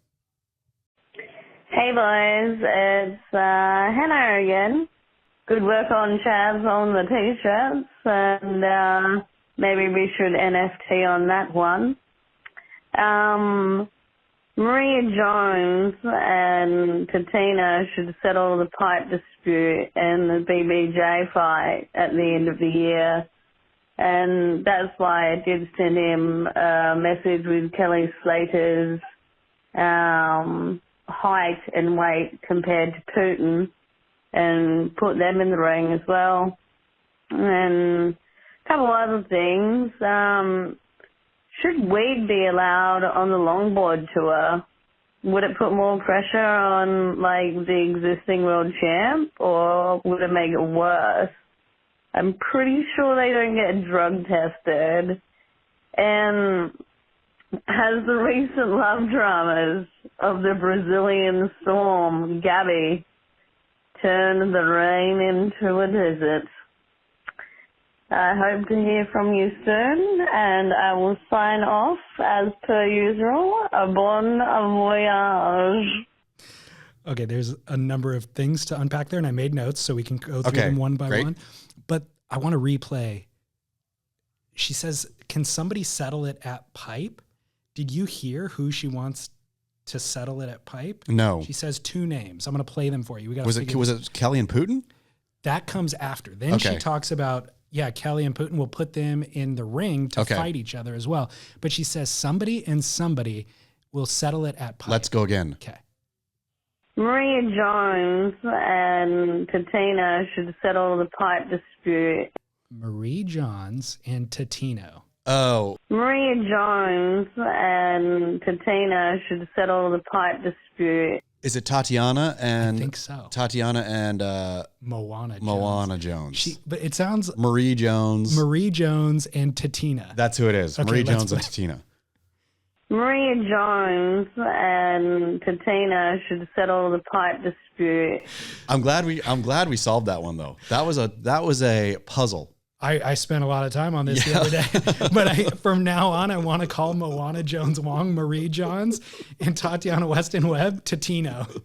[SPEAKER 4] Hey, boys. It's Hannah again. Good work on Chaz on the T-shirts, and maybe we should NFT on that one. Maria Jones and Katina should settle the pipe dispute and the BBJ fight at the end of the year. And that's why I did send him a message with Kelly Slater's height and weight compared to Putin and put them in the ring as well. And a couple other things. Should weed be allowed on the longboard tour? Would it put more pressure on, like, the existing world champ, or would it make it worse? I'm pretty sure they don't get drug tested. And has the recent love dramas of the Brazilian storm, Gabby, turned the rain into a desert? I hope to hear from you soon, and I will sign off as per usual. A bon voyage.
[SPEAKER 1] Okay, there's a number of things to unpack there, and I made notes so we can go through them one by one. But I want to replay. She says, can somebody settle it at pipe? Did you hear who she wants to settle it at pipe?
[SPEAKER 2] No.
[SPEAKER 1] She says 2 names. I'm going to play them for you.
[SPEAKER 2] Was it Kelly and Putin?
[SPEAKER 1] That comes after. Then she talks about, Kelly and Putin will put them in the ring to fight each other as well. But she says somebody and somebody will settle it at pipe.
[SPEAKER 2] Let's go again.
[SPEAKER 1] Okay.
[SPEAKER 4] Maria Jones and Katina should settle the pipe dispute.
[SPEAKER 1] Marie Johns and Tatino.
[SPEAKER 2] Oh.
[SPEAKER 4] Maria Jones and Katina should settle the pipe dispute.
[SPEAKER 2] Is it Tatiana and...
[SPEAKER 1] I think so.
[SPEAKER 2] Tatiana and...
[SPEAKER 1] Moana
[SPEAKER 2] Jones.
[SPEAKER 1] But it sounds...
[SPEAKER 2] Marie Jones.
[SPEAKER 1] Marie Jones and Tatina.
[SPEAKER 2] That's who it is. Okay, Marie Jones and Tatina.
[SPEAKER 4] Maria Jones and Katina should settle the pipe dispute.
[SPEAKER 2] I'm glad we solved that one though. That was a puzzle.
[SPEAKER 1] I spent a lot of time on this the other day, but from now on I want to call Moana Jones Wong Marie Johns and Tatiana Weston Webb Tatino.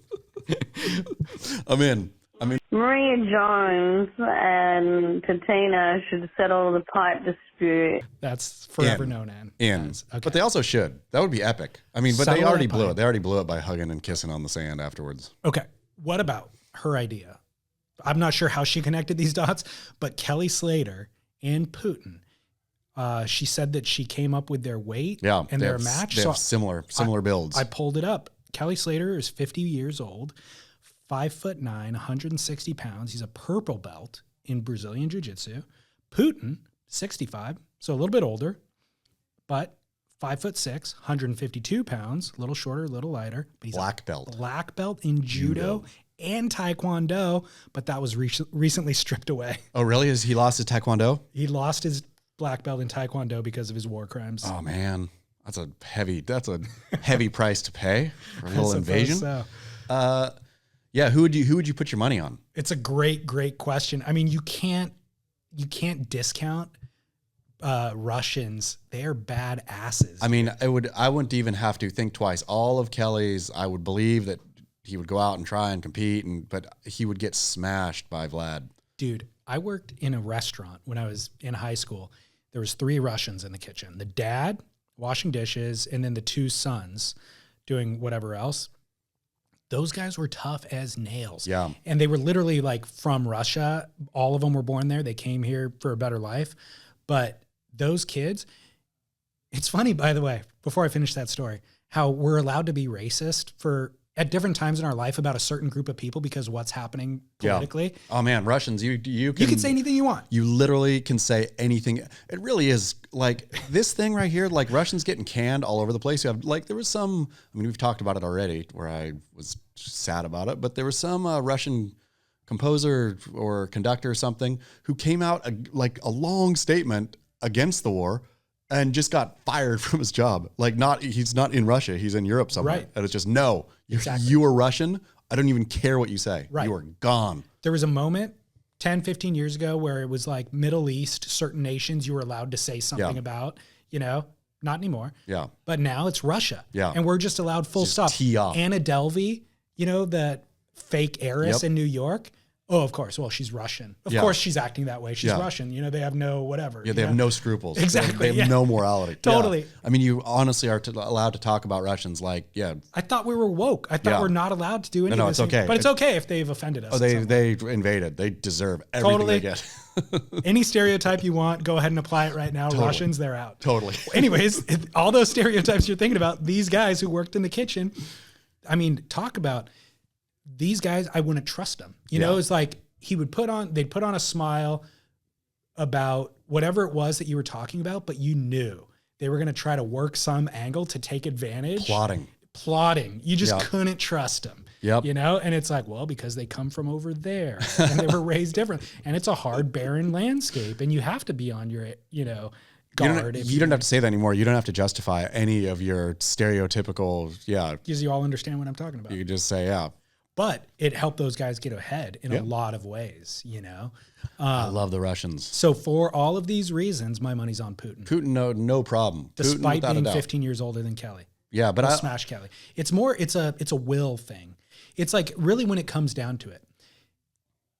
[SPEAKER 2] I'm in.
[SPEAKER 4] Maria Jones and Katina should settle the pipe dispute.
[SPEAKER 1] That's forever known as. Okay.
[SPEAKER 2] But they also should. That would be epic. But they already blew it. They already blew it by hugging and kissing on the sand afterwards.
[SPEAKER 1] Okay. What about her idea? I'm not sure how she connected these dots, but Kelly Slater and Putin, she said that she came up with their weight and their match.
[SPEAKER 2] They have similar builds.
[SPEAKER 1] I pulled it up. Kelly Slater is 50 years old, 5'9", 160 pounds. He's a purple belt in Brazilian Jiu-Jitsu. Putin, 65, so a little bit older, but 5'6", 152 pounds, a little shorter, a little lighter. But he's
[SPEAKER 2] black belt.
[SPEAKER 1] Black belt in judo and taekwondo, but that was recently stripped away.
[SPEAKER 2] Oh, really? Has he lost his taekwondo?
[SPEAKER 1] He lost his black belt in taekwondo because of his war crimes.
[SPEAKER 2] Oh man, that's a heavy price to pay for a little invasion.
[SPEAKER 1] So.
[SPEAKER 2] Who would you put your money on?
[SPEAKER 1] It's a great question. I mean, you can't discount Russians. They're bad asses.
[SPEAKER 2] I mean, I wouldn't even have to think twice. All of Kelly's, I would believe that he would go out and try and compete, but he would get smashed by Vlad.
[SPEAKER 1] Dude, I worked in a restaurant when I was in high school. There was 3 Russians in the kitchen. The dad washing dishes, and then the 2 sons doing whatever else. Those guys were tough as nails.
[SPEAKER 2] Yeah.
[SPEAKER 1] And they were literally like from Russia. All of them were born there. They came here for a better life. But those kids, it's funny, by the way, before I finish that story, how we're allowed to be racist at different times in our life about a certain group of people because what's happening politically.
[SPEAKER 2] Yeah. Oh man, Russians, you
[SPEAKER 1] can say anything you want.
[SPEAKER 2] You literally can say anything. It really is like this thing right here, like Russians getting canned all over the place. You have there was some, we've talked about it already where I was sad about it, but there was some Russian composer or conductor or something who came out a long statement against the war and just got fired from his job. He's not in Russia. He's in Europe somewhere.
[SPEAKER 1] Right.
[SPEAKER 2] And it's just, no,
[SPEAKER 1] Exactly.
[SPEAKER 2] you were Russian. I don't even care what you say.
[SPEAKER 1] Right.
[SPEAKER 2] You are gone.
[SPEAKER 1] There was a moment 10, 15 years ago where it was like Middle East, certain nations you were allowed to say something about, not anymore.
[SPEAKER 2] Yeah.
[SPEAKER 1] But now it's Russia.
[SPEAKER 2] Yeah.
[SPEAKER 1] And we're just allowed full
[SPEAKER 2] Just
[SPEAKER 1] stop.
[SPEAKER 2] tee off.
[SPEAKER 1] Anna Delvey, that fake heiress
[SPEAKER 2] Yep.
[SPEAKER 1] in New York. Oh, of course. Well, she's Russian. Of course she's acting that way. She's Russian. They have no whatever.
[SPEAKER 2] Yeah, they have no scruples.
[SPEAKER 1] Exactly.
[SPEAKER 2] They have no morality.
[SPEAKER 1] Totally.
[SPEAKER 2] Yeah. I mean, you honestly are allowed to talk about Russians like,
[SPEAKER 1] I thought we were woke. I thought we're not allowed to do any of this.
[SPEAKER 2] No, it's okay.
[SPEAKER 1] But it's okay if they've offended us.
[SPEAKER 2] Oh, they invaded. They deserve everything they get.
[SPEAKER 1] Any stereotype you want, go ahead and apply it right now.
[SPEAKER 2] Totally.
[SPEAKER 1] Russians, they're out.
[SPEAKER 2] Totally.
[SPEAKER 1] Anyways, all those stereotypes you're thinking about, these guys who worked in the kitchen, I mean, talk about these guys. I wouldn't trust them. It's like they'd put on a smile about whatever it was that you were talking about, but you knew they were going to try to work some angle to take advantage. Plotting. You just couldn't trust them.
[SPEAKER 2] Yep.
[SPEAKER 1] And it's like, well, because they come from over there and they were raised different, and it's a hard, barren landscape, and you have to be on your, guard.
[SPEAKER 2] You don't have to say that anymore. You don't have to justify any of your stereotypical,
[SPEAKER 1] Because you all understand what I'm talking about.
[SPEAKER 2] You could just say,
[SPEAKER 1] But it helped those guys get ahead in a lot of ways,
[SPEAKER 2] I love the Russians.
[SPEAKER 1] So for all of these reasons, my money's on Putin.
[SPEAKER 2] Putin, no problem.
[SPEAKER 1] Despite
[SPEAKER 2] Putin,
[SPEAKER 1] being 15 years older than Kelly.
[SPEAKER 2] Yeah, but
[SPEAKER 1] I'll smash Kelly. It's a will thing. It's like really when it comes down to it,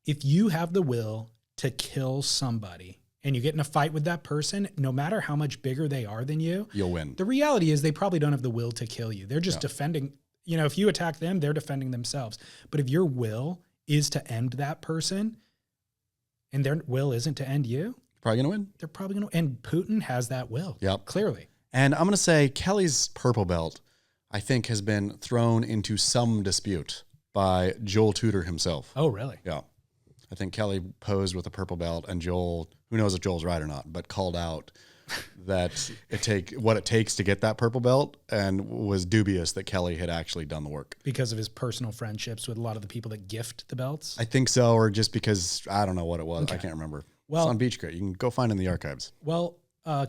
[SPEAKER 1] if you have the will to kill somebody and you get in a fight with that person, no matter how much bigger they are than you,
[SPEAKER 2] you'll win.
[SPEAKER 1] The reality is they probably don't have the will to kill you. They're just defending, if you attack them, they're defending themselves. But if your will is to end that person and their will isn't to end you,
[SPEAKER 2] probably going to win.
[SPEAKER 1] They're probably going to, and Putin has that will.
[SPEAKER 2] Yep.
[SPEAKER 1] Clearly.
[SPEAKER 2] And I'm going to say Kelly's purple belt, I think, has been thrown into some dispute by Joel Tudor himself.
[SPEAKER 1] Oh, really?
[SPEAKER 2] Yeah. I think Kelly posed with a purple belt, and Joel, who knows if Joel's right or not, but called out that what it takes to get that purple belt, and was dubious that Kelly had actually done the work.
[SPEAKER 1] Because of his personal friendships with a lot of the people that gift the belts?
[SPEAKER 2] I think so, or just because, I don't know what it was.
[SPEAKER 1] Okay.
[SPEAKER 2] I can't remember.
[SPEAKER 1] Well,
[SPEAKER 2] it's on Beach Grit. You can go find it in the archives.
[SPEAKER 1] Well,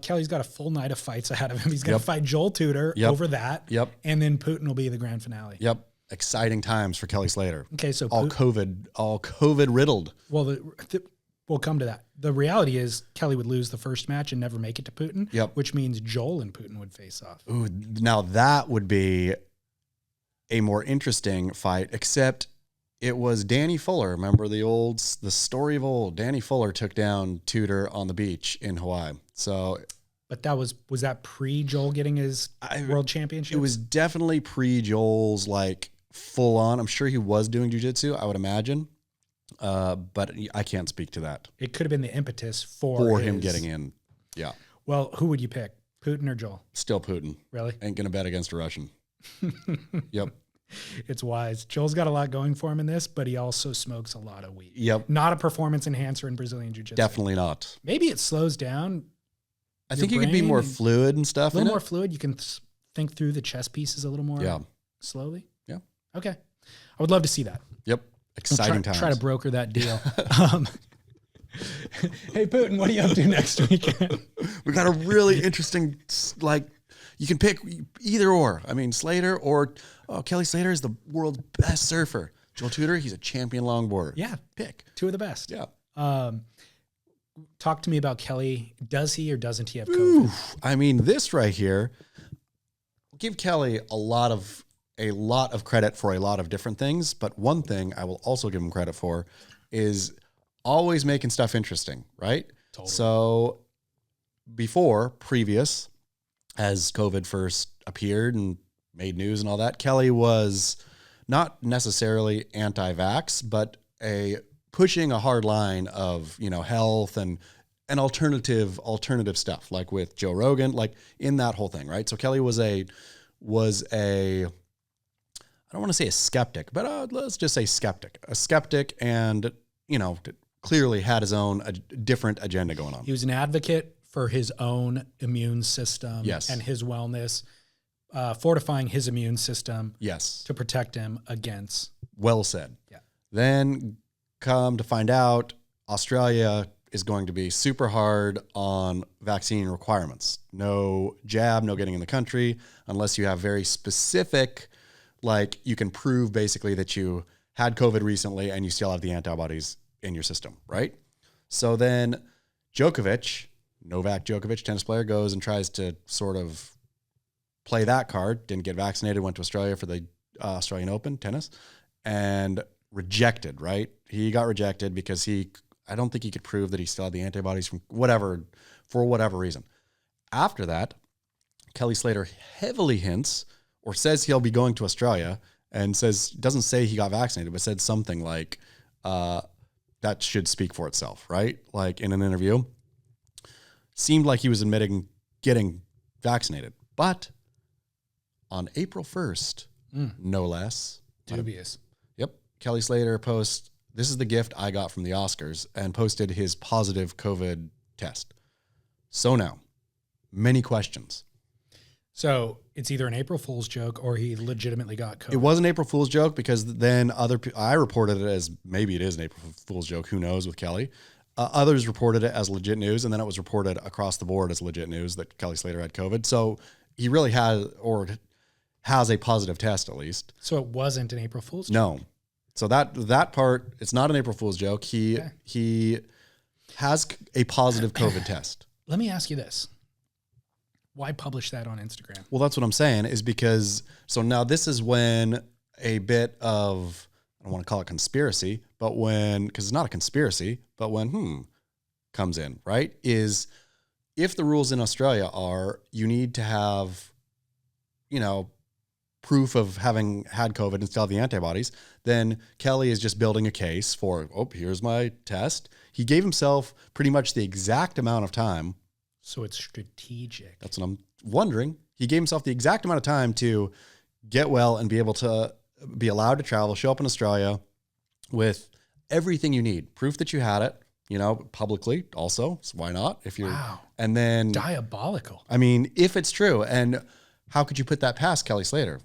[SPEAKER 1] Kelly's got a full night of fights ahead of him. He's going to fight Joel Tudor over that.
[SPEAKER 2] Yep.
[SPEAKER 1] And then Putin will be the grand finale.
[SPEAKER 2] Yep. Exciting times for Kelly Slater.
[SPEAKER 1] Okay, so
[SPEAKER 2] all COVID riddled.
[SPEAKER 1] Well, we'll come to that. The reality is Kelly would lose the first match and never make it to Putin.
[SPEAKER 2] Yep.
[SPEAKER 1] Which means Joel and Putin would face off.
[SPEAKER 2] Ooh, now that would be a more interesting fight, except it was Danny Fuller. Remember the story of old? Danny Fuller took down Tudor on the beach in Hawaii. So,
[SPEAKER 1] but was that pre Joel getting his world championship?
[SPEAKER 2] It was definitely pre Joel's full on. I'm sure he was doing jiu-jitsu, I would imagine. But I can't speak to that.
[SPEAKER 1] It could have been the impetus for
[SPEAKER 2] him getting in. Yeah.
[SPEAKER 1] Well, who would you pick? Putin or Joel?
[SPEAKER 2] Still Putin.
[SPEAKER 1] Really?
[SPEAKER 2] Ain't going to bet against a Russian. Yep.
[SPEAKER 1] It's wise. Joel's got a lot going for him in this, but he also smokes a lot of weed.
[SPEAKER 2] Yep.
[SPEAKER 1] Not a performance enhancer in Brazilian Jiu-Jitsu.
[SPEAKER 2] Definitely not.
[SPEAKER 1] Maybe it slows down.
[SPEAKER 2] I think you could be more fluid and stuff.
[SPEAKER 1] A little more fluid. You can think through the chess pieces a little more slowly.
[SPEAKER 2] Yeah.
[SPEAKER 1] Okay. I would love to see that.
[SPEAKER 2] Yep. Exciting times.
[SPEAKER 1] Try to broker that deal. Hey, Putin, what are you up to next weekend?
[SPEAKER 2] We got a really interesting, you can pick either or. I mean, Slater or Kelly Slater is the world's best surfer. Joel Tudor, he's a champion longboarder.
[SPEAKER 1] Yeah.
[SPEAKER 2] Pick.
[SPEAKER 1] Two of the best.
[SPEAKER 2] Yeah.
[SPEAKER 1] Talk to me about Kelly. Does he or doesn't he have COVID?
[SPEAKER 2] Ooh, I mean, this right here, give Kelly a lot of credit for a lot of different things. But one thing I will also give him credit for is always making stuff interesting, right?
[SPEAKER 1] Totally.
[SPEAKER 2] So previous, as COVID first appeared and made news and all that, Kelly was not necessarily anti-vax, but pushing a hard line of, health and alternative stuff, like with Joe Rogan, in that whole thing, right? So Kelly was a I don't want to say a skeptic, but let's just say a skeptic, and clearly had his own different agenda going on.
[SPEAKER 1] He was an advocate for his own immune system
[SPEAKER 2] Yes.
[SPEAKER 1] and his wellness, fortifying his immune system
[SPEAKER 2] Yes.
[SPEAKER 1] to protect him against.
[SPEAKER 2] Well said.
[SPEAKER 1] Yeah.
[SPEAKER 2] Then come to find out, Australia is going to be super hard on vaccine requirements. No jab, no getting in the country, unless you have very specific like you can prove basically that you had COVID recently and you still have the antibodies in your system, right? So then Novak Djokovic, tennis player, goes and tries to sort of play that card, didn't get vaccinated, went to Australia for the Australian Open tennis and rejected, right? He got rejected because I don't think he could prove that he still had the antibodies for whatever reason. After that, Kelly Slater heavily hints or says he'll be going to Australia and doesn't say he got vaccinated, but said something like, that should speak for itself, right? Like in an interview, seemed like he was admitting getting vaccinated. But on April 1st, no less.
[SPEAKER 1] Dubious.
[SPEAKER 2] Yep. Kelly Slater posts, "This is the gift I got from the Oscars," and posted his positive COVID test. So now, many questions.
[SPEAKER 1] So it's either an April Fool's joke or he legitimately got COVID.
[SPEAKER 2] It was an April Fool's joke because then I reported it as maybe it is an April Fool's joke. Who knows with Kelly? Others reported it as legit news, and then it was reported across the board as legit news that Kelly Slater had COVID. So he really has a positive test at least.
[SPEAKER 1] So it wasn't an April Fool's joke?
[SPEAKER 2] No. So that part, it's not an April Fool's joke. He has a positive COVID test.
[SPEAKER 1] Let me ask you this. Why publish that on Instagram?
[SPEAKER 2] Well, that's what I'm saying is because, so now this is when a bit of, I don't want to call it conspiracy, but because it's not a conspiracy, but when comes in, right? Is if the rules in Australia are you need to have, proof of having had COVID and still have the antibodies, then Kelly is just building a case for, here's my test. He gave himself pretty much the exact amount of time.
[SPEAKER 1] So it's strategic.
[SPEAKER 2] That's what I'm wondering. He gave himself the exact amount of time to get well and be able to be allowed to travel, show up in Australia with everything you need. Proof that you had it, publicly also. So why not?
[SPEAKER 1] Wow.
[SPEAKER 2] And then
[SPEAKER 1] diabolical.
[SPEAKER 2] I mean, if it's true, and how could you put that past Kelly Slater?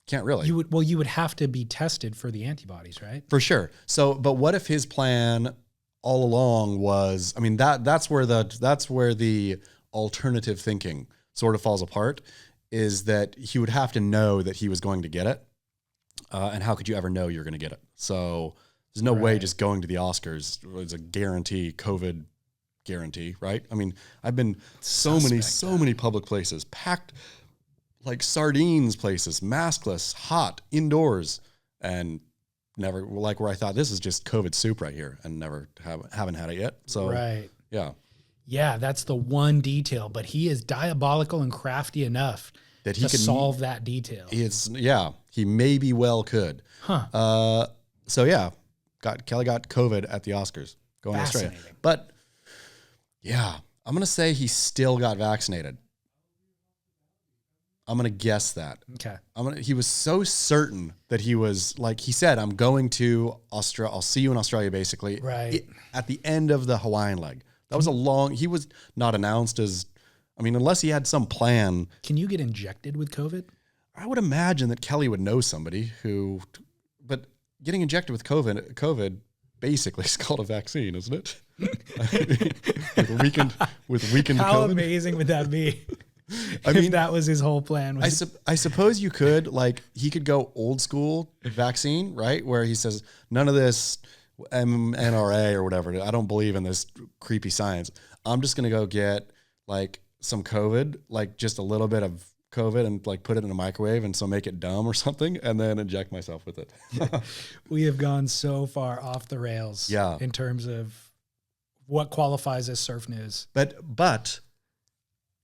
[SPEAKER 2] Can't really.
[SPEAKER 1] You would have to be tested for the antibodies, right?
[SPEAKER 2] For sure. So, but what if his plan all along was, I mean, that's where the alternative thinking sort of falls apart, is that he would have to know that he was going to get it. And how could you ever know you're going to get it? So there's no way just going to the Oscars is a COVID guarantee, right? I mean, I've been so many public places, packed like sardines places, maskless, hot, indoors, and never, like where I thought this is just COVID soup right here, and haven't had it yet. So yeah, that's the one detail. But he is diabolical and crafty enough that he could solve that detail. He maybe well could. So yeah, Kelly got COVID at the Oscars going to Australia, but yeah, I'm gonna say he still got vaccinated. I'm going to guess that.
[SPEAKER 1] Okay.
[SPEAKER 2] He was so certain that he was, like he said, I'm going to Australia. I'll see you in Australia, basically.
[SPEAKER 1] Right.
[SPEAKER 2] At the end of the Hawaiian leg. That was he was not announced as, unless he had some plan.
[SPEAKER 1] Can you get injected with COVID?
[SPEAKER 2] I would imagine that Kelly would know somebody but getting injected with COVID basically is called a vaccine, isn't it? with weakened
[SPEAKER 1] How
[SPEAKER 2] COVID.
[SPEAKER 1] amazing would that be? If that was his whole plan.
[SPEAKER 2] I suppose you could, he could go old school vaccine, right? Where he says, none of this NRA or whatever. I don't believe in this creepy science. I'm just going to go get some COVID, just a little bit of COVID and put it in a microwave and so make it dumb or something and then inject myself with it.
[SPEAKER 1] We have gone so far off the rails in terms of what qualifies as surf news.
[SPEAKER 2] But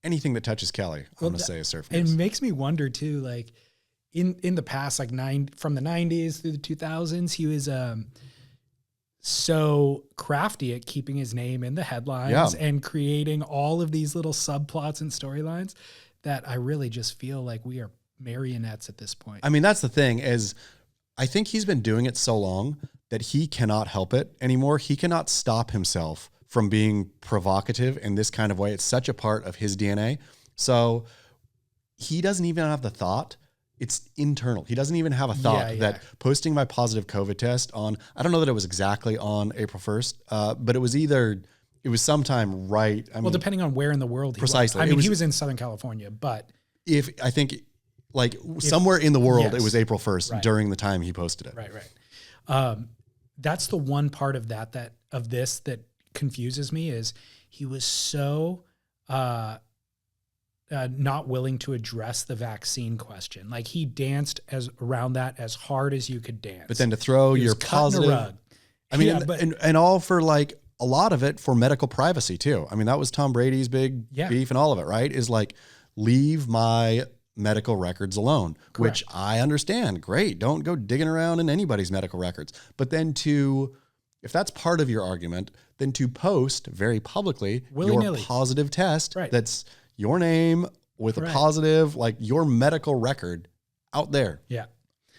[SPEAKER 2] anything that touches Kelly, I'm going to say is surf news.
[SPEAKER 1] It makes me wonder too, in the past, from the 90s through the 2000s, he was so crafty at keeping his name in the headlines and creating all of these little subplots and storylines that I really just feel like we are marionettes at this point.
[SPEAKER 2] That's the thing is, I think he's been doing it so long that he cannot help it anymore. He cannot stop himself from being provocative in this kind of way. It's such a part of his DNA. So he doesn't even have the thought. It's internal. He doesn't even have a thought that posting my positive COVID test on, I don't know that it was exactly on April 1st, but it was sometime right.
[SPEAKER 1] Depending on where in the world he
[SPEAKER 2] precisely.
[SPEAKER 1] was. He was in Southern California, but
[SPEAKER 2] I think like somewhere in the world,
[SPEAKER 1] yes.
[SPEAKER 2] it was April 1st
[SPEAKER 1] Right.
[SPEAKER 2] during the time he posted it.
[SPEAKER 1] Right. That's the one part of that confuses me is he was so not willing to address the vaccine question. Like he danced around that as hard as you could dance.
[SPEAKER 2] But then to throw your positive,
[SPEAKER 1] rug.
[SPEAKER 2] I mean,
[SPEAKER 1] Yeah, but
[SPEAKER 2] and all for like a lot of it for medical privacy too. I mean, that was Tom Brady's big beef and all of it, right? Is like, leave my medical records alone,
[SPEAKER 1] Correct.
[SPEAKER 2] which I understand. Great. Don't go digging around in anybody's medical records. But then if that's part of your argument, then to post very publicly
[SPEAKER 1] Willy-nilly.
[SPEAKER 2] your positive test,
[SPEAKER 1] Right.
[SPEAKER 2] that's your name with a
[SPEAKER 1] Right.
[SPEAKER 2] positive, like your medical record out there
[SPEAKER 1] yeah.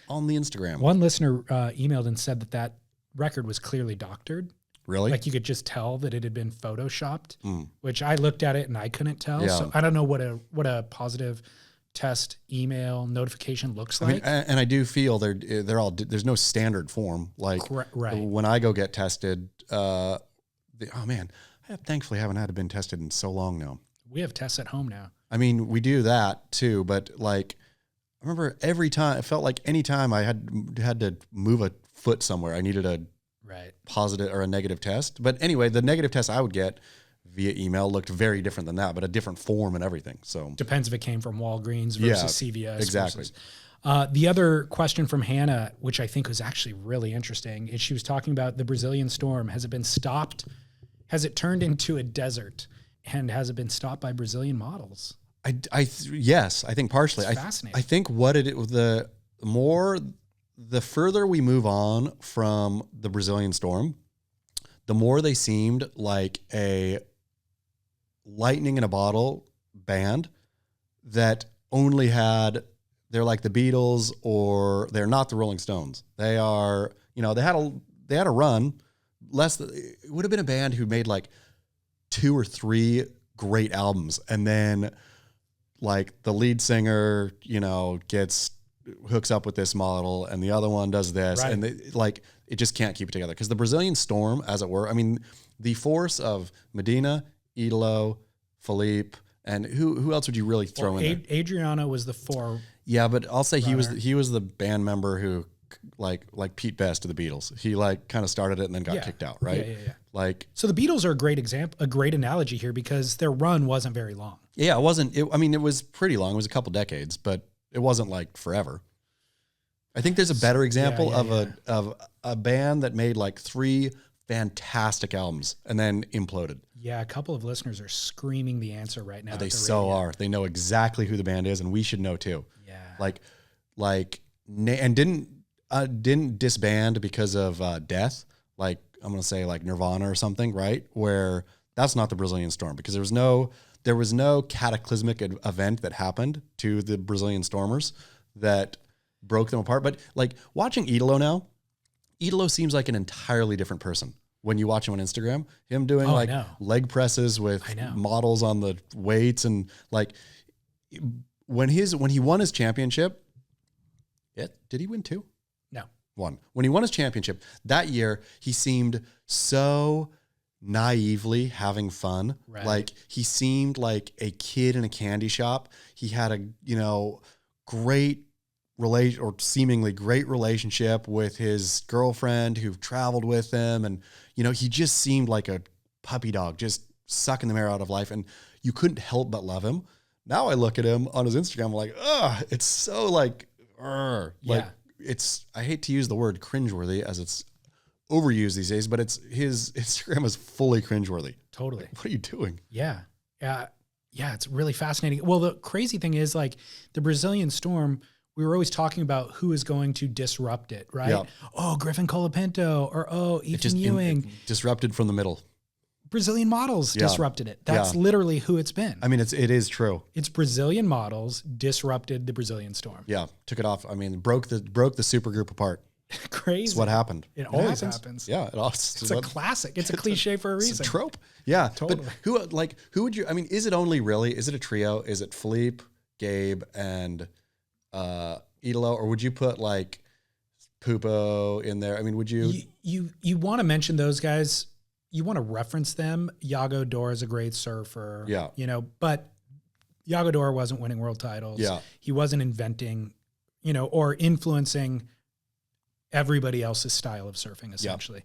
[SPEAKER 2] on the Instagram.
[SPEAKER 1] One listener emailed and said that record was clearly doctored.
[SPEAKER 2] Really?
[SPEAKER 1] Like you could just tell that it had been photoshopped, which I looked at it and I couldn't tell.
[SPEAKER 2] Yeah.
[SPEAKER 1] So I don't know what a positive test email notification looks
[SPEAKER 2] I mean,
[SPEAKER 1] like.
[SPEAKER 2] and I do feel they're all, there's no standard form. Like
[SPEAKER 1] Right.
[SPEAKER 2] when I go get tested, oh man, I thankfully haven't had to been tested in so long now.
[SPEAKER 1] We have tests at home now.
[SPEAKER 2] I mean, we do that too, but like, I remember every time, it felt like any time I had to move a foot somewhere, I needed a
[SPEAKER 1] Right.
[SPEAKER 2] positive or a negative test. But anyway, the negative test I would get via email looked very different than that, but a different form and everything. So
[SPEAKER 1] Depends if it came from Walgreens versus
[SPEAKER 2] Yeah,
[SPEAKER 1] CVS.
[SPEAKER 2] exactly.
[SPEAKER 1] The other question from Hannah, which I think was actually really interesting, is she was talking about the Brazilian storm. Has it been stopped? Has it turned into a desert? And has it been stopped by Brazilian models?
[SPEAKER 2] Yes, I think partially.
[SPEAKER 1] It's fascinating.
[SPEAKER 2] I think the further we move on from the Brazilian storm, the more they seemed like a lightning in a bottle band that only they're like the Beatles, or they're not the Rolling Stones. They are, they had a run. It would have been a band who made like 2 or 3 great albums, and then like the lead singer, hooks up with this model, and the other one does this,
[SPEAKER 1] Right.
[SPEAKER 2] and it just can't keep it together. Because the Brazilian storm, as it were, I mean, the force of Medina, Idolo, Felipe, and who else would you really throw in there?
[SPEAKER 1] Adriana was the 4.
[SPEAKER 2] Yeah, but I'll say
[SPEAKER 1] runner.
[SPEAKER 2] he was the band member who like Pete Best of the Beatles. He like kind of started it and then got kicked out, right?
[SPEAKER 1] Yeah.
[SPEAKER 2] Like,
[SPEAKER 1] So the Beatles are a great example, a great analogy here, because their run wasn't very long.
[SPEAKER 2] yeah, it wasn't. I mean, it was pretty long. It was a couple decades, but it wasn't like forever. I think there's a better example of a band that made like 3 fantastic albums and then imploded.
[SPEAKER 1] Yeah, a couple of listeners are screaming the answer right now.
[SPEAKER 2] They
[SPEAKER 1] at the
[SPEAKER 2] so
[SPEAKER 1] radio.
[SPEAKER 2] are. They know exactly who the band is, and we should know too.
[SPEAKER 1] Yeah.
[SPEAKER 2] And didn't disband because of death. Like, I'm gonna say like Nirvana or something, right? Where that's not the Brazilian storm, because there was no cataclysmic event that happened to the Brazilian stormers that broke them apart. But like watching Idolo now, Idolo seems like an entirely different person when you watch him on Instagram. Him doing like leg presses with models on the weights, and like when he won his championship. Did he win 2?
[SPEAKER 1] No.
[SPEAKER 2] 1. When he won his championship that year, he seemed so naively having fun.
[SPEAKER 1] Right.
[SPEAKER 2] Like he seemed like a kid in a candy shop. He had a, seemingly great relationship with his girlfriend who traveled with him. And, he just seemed like a puppy dog, just sucking the marrow out of life. And you couldn't help but love him. Now I look at him on his Instagram, I'm like, it's so like, I hate to use the word cringeworthy as it's overused these days, but his Instagram is fully cringeworthy.
[SPEAKER 1] Totally.
[SPEAKER 2] What are you doing?
[SPEAKER 1] Yeah. It's really fascinating. Well, the crazy thing is, like, the Brazilian storm, we were always talking about who is going to disrupt it, right?
[SPEAKER 2] Yeah.
[SPEAKER 1] Oh, Griffin Colapinto, or Ethan Ewing.
[SPEAKER 2] Disrupted from the middle.
[SPEAKER 1] Brazilian models disrupted it. That's literally who it's been.
[SPEAKER 2] I mean, it is true.
[SPEAKER 1] It's Brazilian models disrupted the Brazilian storm.
[SPEAKER 2] Yeah, took it off. I mean, broke the super group apart.
[SPEAKER 1] Crazy.
[SPEAKER 2] That's what happened.
[SPEAKER 1] It always happens.
[SPEAKER 2] Yeah,
[SPEAKER 1] it's a classic. It's a cliche for a reason.
[SPEAKER 2] It's a trope. Yeah,
[SPEAKER 1] Totally.
[SPEAKER 2] But who would you? I mean, is it a trio? Is it Philippe, Gabe, and Idolo, or would you put like Pupo in there? I mean, would you?
[SPEAKER 1] You want to mention those guys? You want to reference them. Iago Dora is a great surfer.
[SPEAKER 2] Yeah.
[SPEAKER 1] But Yagador wasn't winning world titles.
[SPEAKER 2] Yeah.
[SPEAKER 1] He wasn't inventing, or influencing everybody else's style of surfing, essentially.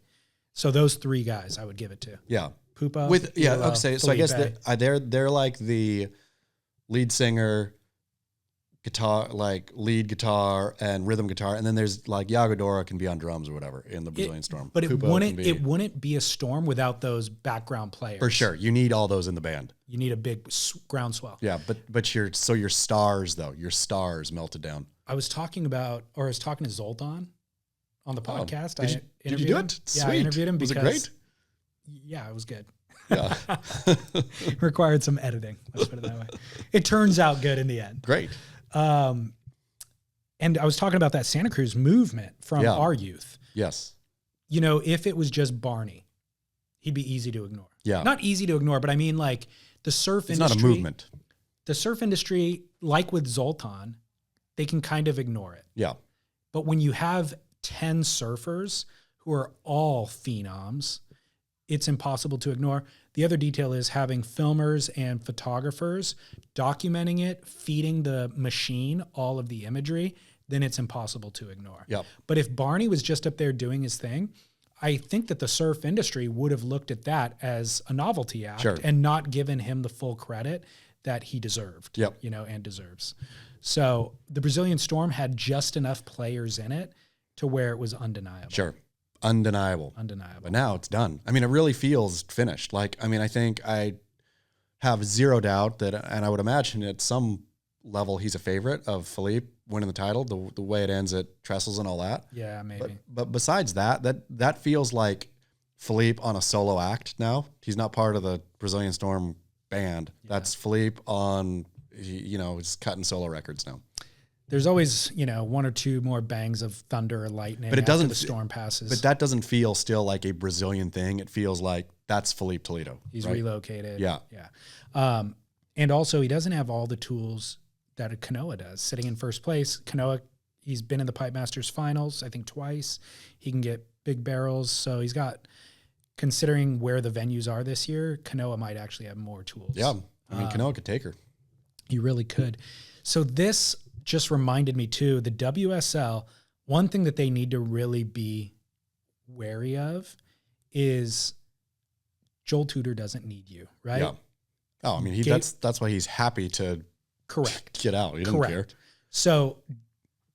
[SPEAKER 1] So those three guys I would give it to.
[SPEAKER 2] Yeah.
[SPEAKER 1] Pupa.
[SPEAKER 2] Okay. So I guess
[SPEAKER 1] Felipe.
[SPEAKER 2] they're like the lead singer, guitar, like lead guitar and rhythm guitar, and then there's like Yagadora can be on drums or whatever in the Brazilian Storm.
[SPEAKER 1] But
[SPEAKER 2] Pupa
[SPEAKER 1] it wouldn't be a storm without those background players.
[SPEAKER 2] For sure. You need all those in the band.
[SPEAKER 1] You need a big groundswell.
[SPEAKER 2] Yeah, but your stars melted down.
[SPEAKER 1] I was talking to Zoltan on the podcast.
[SPEAKER 2] Did you do it?
[SPEAKER 1] Yeah, I interviewed him because.
[SPEAKER 2] Was it great?
[SPEAKER 1] Yeah, it was good.
[SPEAKER 2] Yeah.
[SPEAKER 1] Required some editing. Let's put it that way. It turns out good in the end.
[SPEAKER 2] Great.
[SPEAKER 1] And I was talking about that Santa Cruz movement from our youth.
[SPEAKER 2] Yes.
[SPEAKER 1] If it was just Barney, he'd be easy to ignore.
[SPEAKER 2] Yeah.
[SPEAKER 1] Not easy to ignore, but I mean like the surf
[SPEAKER 2] It's
[SPEAKER 1] industry.
[SPEAKER 2] not a movement.
[SPEAKER 1] The surf industry, like with Zoltan, they can kind of ignore it.
[SPEAKER 2] Yeah.
[SPEAKER 1] But when you have 10 surfers who are all phenoms, it's impossible to ignore. The other detail is having filmers and photographers documenting it, feeding the machine all of the imagery, then it's impossible to ignore.
[SPEAKER 2] Yep.
[SPEAKER 1] But if Barney was just up there doing his thing, I think that the surf industry would have looked at that as a novelty act and not given him the full credit that he deserved, and deserves. So the Brazilian Storm had just enough players in it to where it was undeniable.
[SPEAKER 2] Sure. Undeniable. But now it's done. I mean, it really feels finished. I think I have zero doubt that, and I would imagine at some level he's a favorite of Felipe winning the title, the way it ends at Trestles and all that.
[SPEAKER 1] Yeah, maybe.
[SPEAKER 2] But besides that feels like Felipe on a solo act now. He's not part of the Brazilian Storm band. Yeah. That's Felipe on, he's cutting solo records now.
[SPEAKER 1] There's always, one or two more bangs of thunder or lightning
[SPEAKER 2] but it doesn't,
[SPEAKER 1] after the storm passes.
[SPEAKER 2] But that doesn't feel still like a Brazilian thing. It feels like that's Felipe Toledo.
[SPEAKER 1] He's relocated.
[SPEAKER 2] Yeah.
[SPEAKER 1] Yeah. And also he doesn't have all the tools that a Kanoa does. Sitting in first place, Kanoa, he's been in the Pipe Masters finals, I think twice. He can get big barrels. So he's got, considering where the venues are this year, Kanoa might actually have more tools.
[SPEAKER 2] Yeah. I mean, Kanoa could take her.
[SPEAKER 1] He really could. So this just reminded me too, the WSL, one thing that they need to really be wary of is Joel Tudor doesn't need you, right?
[SPEAKER 2] Yeah. Oh, I mean, that's why he's happy to get out. He doesn't care.
[SPEAKER 1] So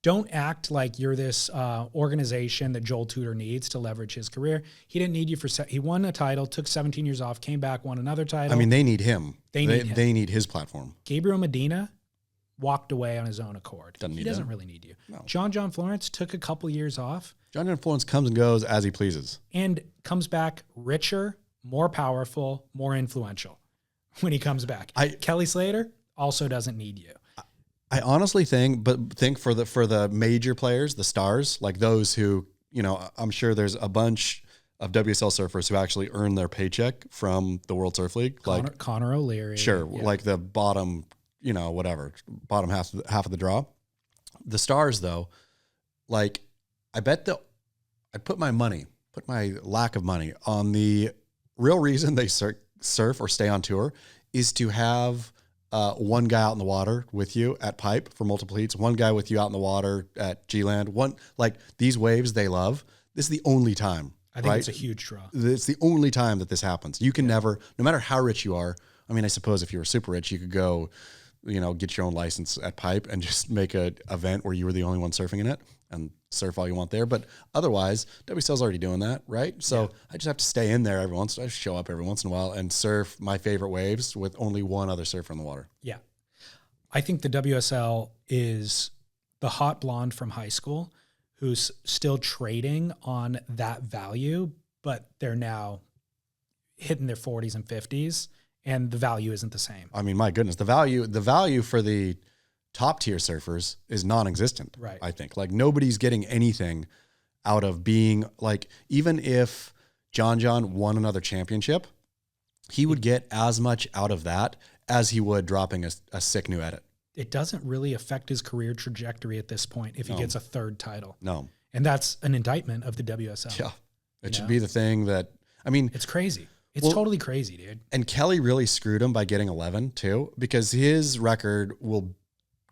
[SPEAKER 1] don't act like you're this organization that Joel Tudor needs to leverage his career. He didn't need you he won a title, took 17 years off, came back, won another title.
[SPEAKER 2] I mean, they need him. They need his platform.
[SPEAKER 1] Gabriel Medina walked away on his own accord.
[SPEAKER 2] He
[SPEAKER 1] doesn't really need you.
[SPEAKER 2] No.
[SPEAKER 1] John Florence took a couple years off.
[SPEAKER 2] John Florence comes and goes as he pleases.
[SPEAKER 1] And comes back richer, more powerful, more influential when he comes back. Kelly Slater also doesn't need you.
[SPEAKER 2] I honestly think for the major players, the stars, like those who, I'm sure there's a bunch of WSL surfers who actually earn their paycheck from the World Surf League.
[SPEAKER 1] Connor O'Leary.
[SPEAKER 2] Sure. Yeah. Like the bottom, bottom half of the draw. The stars though, like I bet I'd put my lack of money on the real reason they surf or stay on tour is to have one guy out in the water with you at Pipe for multiple heats, one guy with you out in the water at G-Land, these waves they love. This is the only time.
[SPEAKER 1] I think it's a huge draw.
[SPEAKER 2] It's the only time that this happens. You can never, no matter how rich you are. I mean, I suppose if you were super rich, you could go, get your own license at Pipe and just make an event where you were the only one surfing in it and surf all you want there. But otherwise, WSL's already doing that, right? So I just have to stay in there I show up every once in a while and surf my favorite waves with only one other surfer in the water.
[SPEAKER 1] Yeah. I think the WSL is the hot blonde from high school who's still trading on that value, but they're now hitting their 40s and 50s and the value isn't the same.
[SPEAKER 2] I mean, my goodness, the value for the top tier surfers is non-existent.
[SPEAKER 1] Right.
[SPEAKER 2] I think nobody's getting anything out of being even if John won another championship, he would get as much out of that as he would dropping a sick new edit.
[SPEAKER 1] It doesn't really affect his career trajectory at this point if he gets a third title.
[SPEAKER 2] No.
[SPEAKER 1] And that's an indictment of the WSL.
[SPEAKER 2] Yeah. It should be the thing that, I mean,
[SPEAKER 1] it's crazy. It's totally crazy, dude.
[SPEAKER 2] And Kelly really screwed him by getting 11 too, because his record will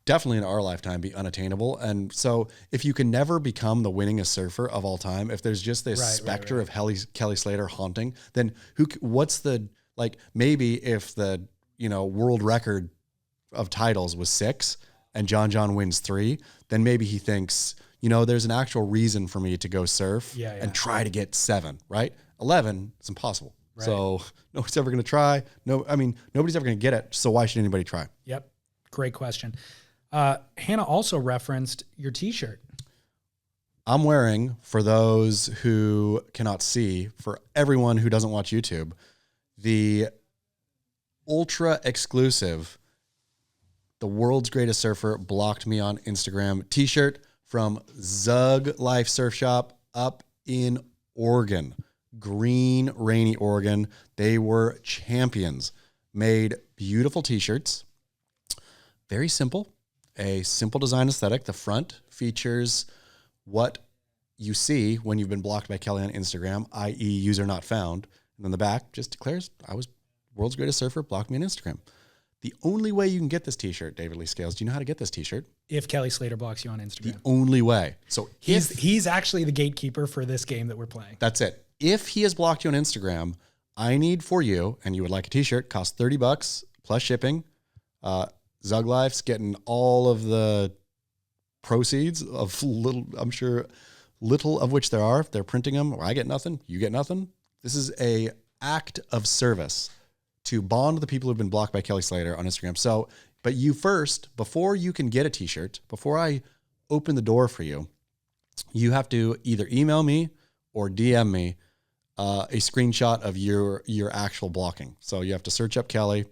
[SPEAKER 2] definitely in our lifetime be unattainable. And so if you can never become the winningest surfer of all time, if there's just this specter of Kelly Slater haunting, then what's the, like, maybe if the, world record of titles was 6 and John wins 3, then maybe he thinks, there's an actual reason for me to go surf and try to get 7, right? 11, it's impossible. Right. So nobody's ever going to try. Nobody's ever going to get it. So why should anybody try?
[SPEAKER 1] Yep. Great question. Hannah also referenced your t-shirt.
[SPEAKER 2] I'm wearing, for those who cannot see, for everyone who doesn't watch YouTube, the ultra exclusive, the world's greatest surfer blocked me on Instagram t-shirt from Zug Life Surf Shop up in Oregon. Green, rainy Oregon. They were champions. Made beautiful t-shirts. Very simple. A simple design aesthetic. The front features what you see when you've been blocked by Kelly on Instagram, i.e. user not found. And then the back just declares, I was world's greatest surfer, blocked me on Instagram. The only way you can get this t-shirt, David Lee Scales, do you know how to get this t-shirt?
[SPEAKER 1] If Kelly Slater blocks you on Instagram.
[SPEAKER 2] The only way. So
[SPEAKER 1] he's actually the gatekeeper for this game that we're playing.
[SPEAKER 2] That's it. If he has blocked you on Instagram, I need for you, and you would like a t-shirt, costs $30 plus shipping. Zug Life's getting all of the proceeds of little of which there are. If they're printing them, I get nothing, you get nothing. This is a act of service to bond the people who've been blocked by Kelly Slater on Instagram. So, but you first, before you can get a t-shirt, before I open the door for you, you have to either email me or DM me a screenshot of your actual blocking. So you have to search up Kelly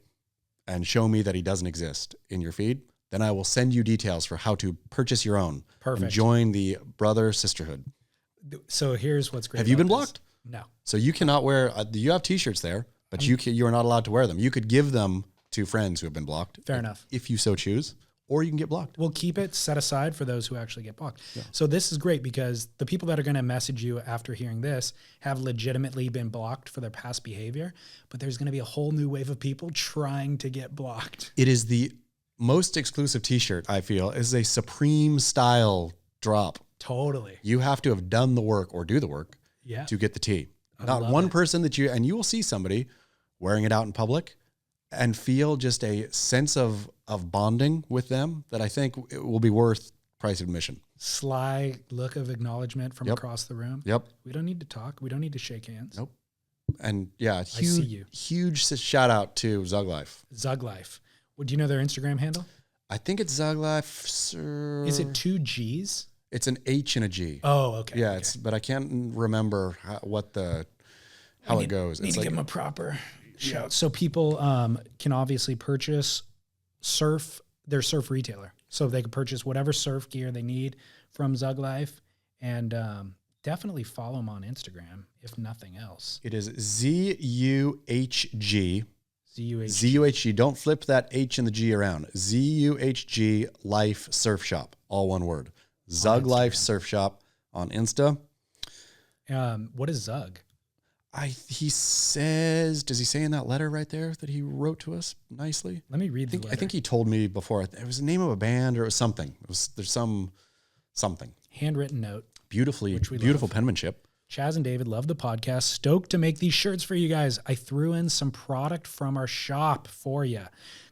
[SPEAKER 2] and show me that he doesn't exist in your feed. Then I will send you details for how to purchase your own.
[SPEAKER 1] Perfect.
[SPEAKER 2] And join the brother sisterhood.
[SPEAKER 1] So here's what's great.
[SPEAKER 2] Have you been blocked?
[SPEAKER 1] No.
[SPEAKER 2] So you cannot wear, you have t-shirts there, but you are not allowed to wear them. You could give them to friends who have been blocked.
[SPEAKER 1] Fair enough.
[SPEAKER 2] If you so choose, or you can get blocked.
[SPEAKER 1] We'll keep it set aside for those who actually get blocked. Yeah. So this is great because the people that are going to message you after hearing this have legitimately been blocked for their past behavior, but there's going to be a whole new wave of people trying to get blocked.
[SPEAKER 2] It is the most exclusive t-shirt, I feel, is a Supreme style drop.
[SPEAKER 1] Totally.
[SPEAKER 2] You have to have done the work or do the work to get the tee. Not one person and you will see somebody wearing it out in public and feel just a sense of bonding with them that I think it will be worth price of admission.
[SPEAKER 1] Sly look of acknowledgement from across the room.
[SPEAKER 2] Yep.
[SPEAKER 1] We don't need to talk. We don't need to shake hands.
[SPEAKER 2] Nope. And yeah,
[SPEAKER 1] I see you.
[SPEAKER 2] Huge shout out to Zug Life.
[SPEAKER 1] Zug Life. Well, do you know their Instagram handle?
[SPEAKER 2] I think it's Zug Life. Sir.
[SPEAKER 1] Is it 2 G's?
[SPEAKER 2] It's an H and a G.
[SPEAKER 1] Oh, okay.
[SPEAKER 2] Yeah,
[SPEAKER 1] okay.
[SPEAKER 2] but I can't remember how it goes.
[SPEAKER 1] Need to give them a proper shout. So people can obviously purchase their surf retailer. So they can purchase whatever surf gear they need from Zug Life, and definitely follow them on Instagram, if nothing else.
[SPEAKER 2] It is ZUHG.
[SPEAKER 1] ZUHG.
[SPEAKER 2] Don't flip that H and the G around. ZUHG Life Surf Shop. All one word. Zug Life Surf Shop on Insta.
[SPEAKER 1] What is Zug?
[SPEAKER 2] He says, does he say in that letter right there that he wrote to us nicely?
[SPEAKER 1] Let me read the letter.
[SPEAKER 2] I think he told me before. It was the name of a band or it was something. There's something.
[SPEAKER 1] Handwritten note.
[SPEAKER 2] Beautiful penmanship.
[SPEAKER 1] Chaz and David love the podcast. Stoked to make these shirts for you guys. I threw in some product from our shop for you.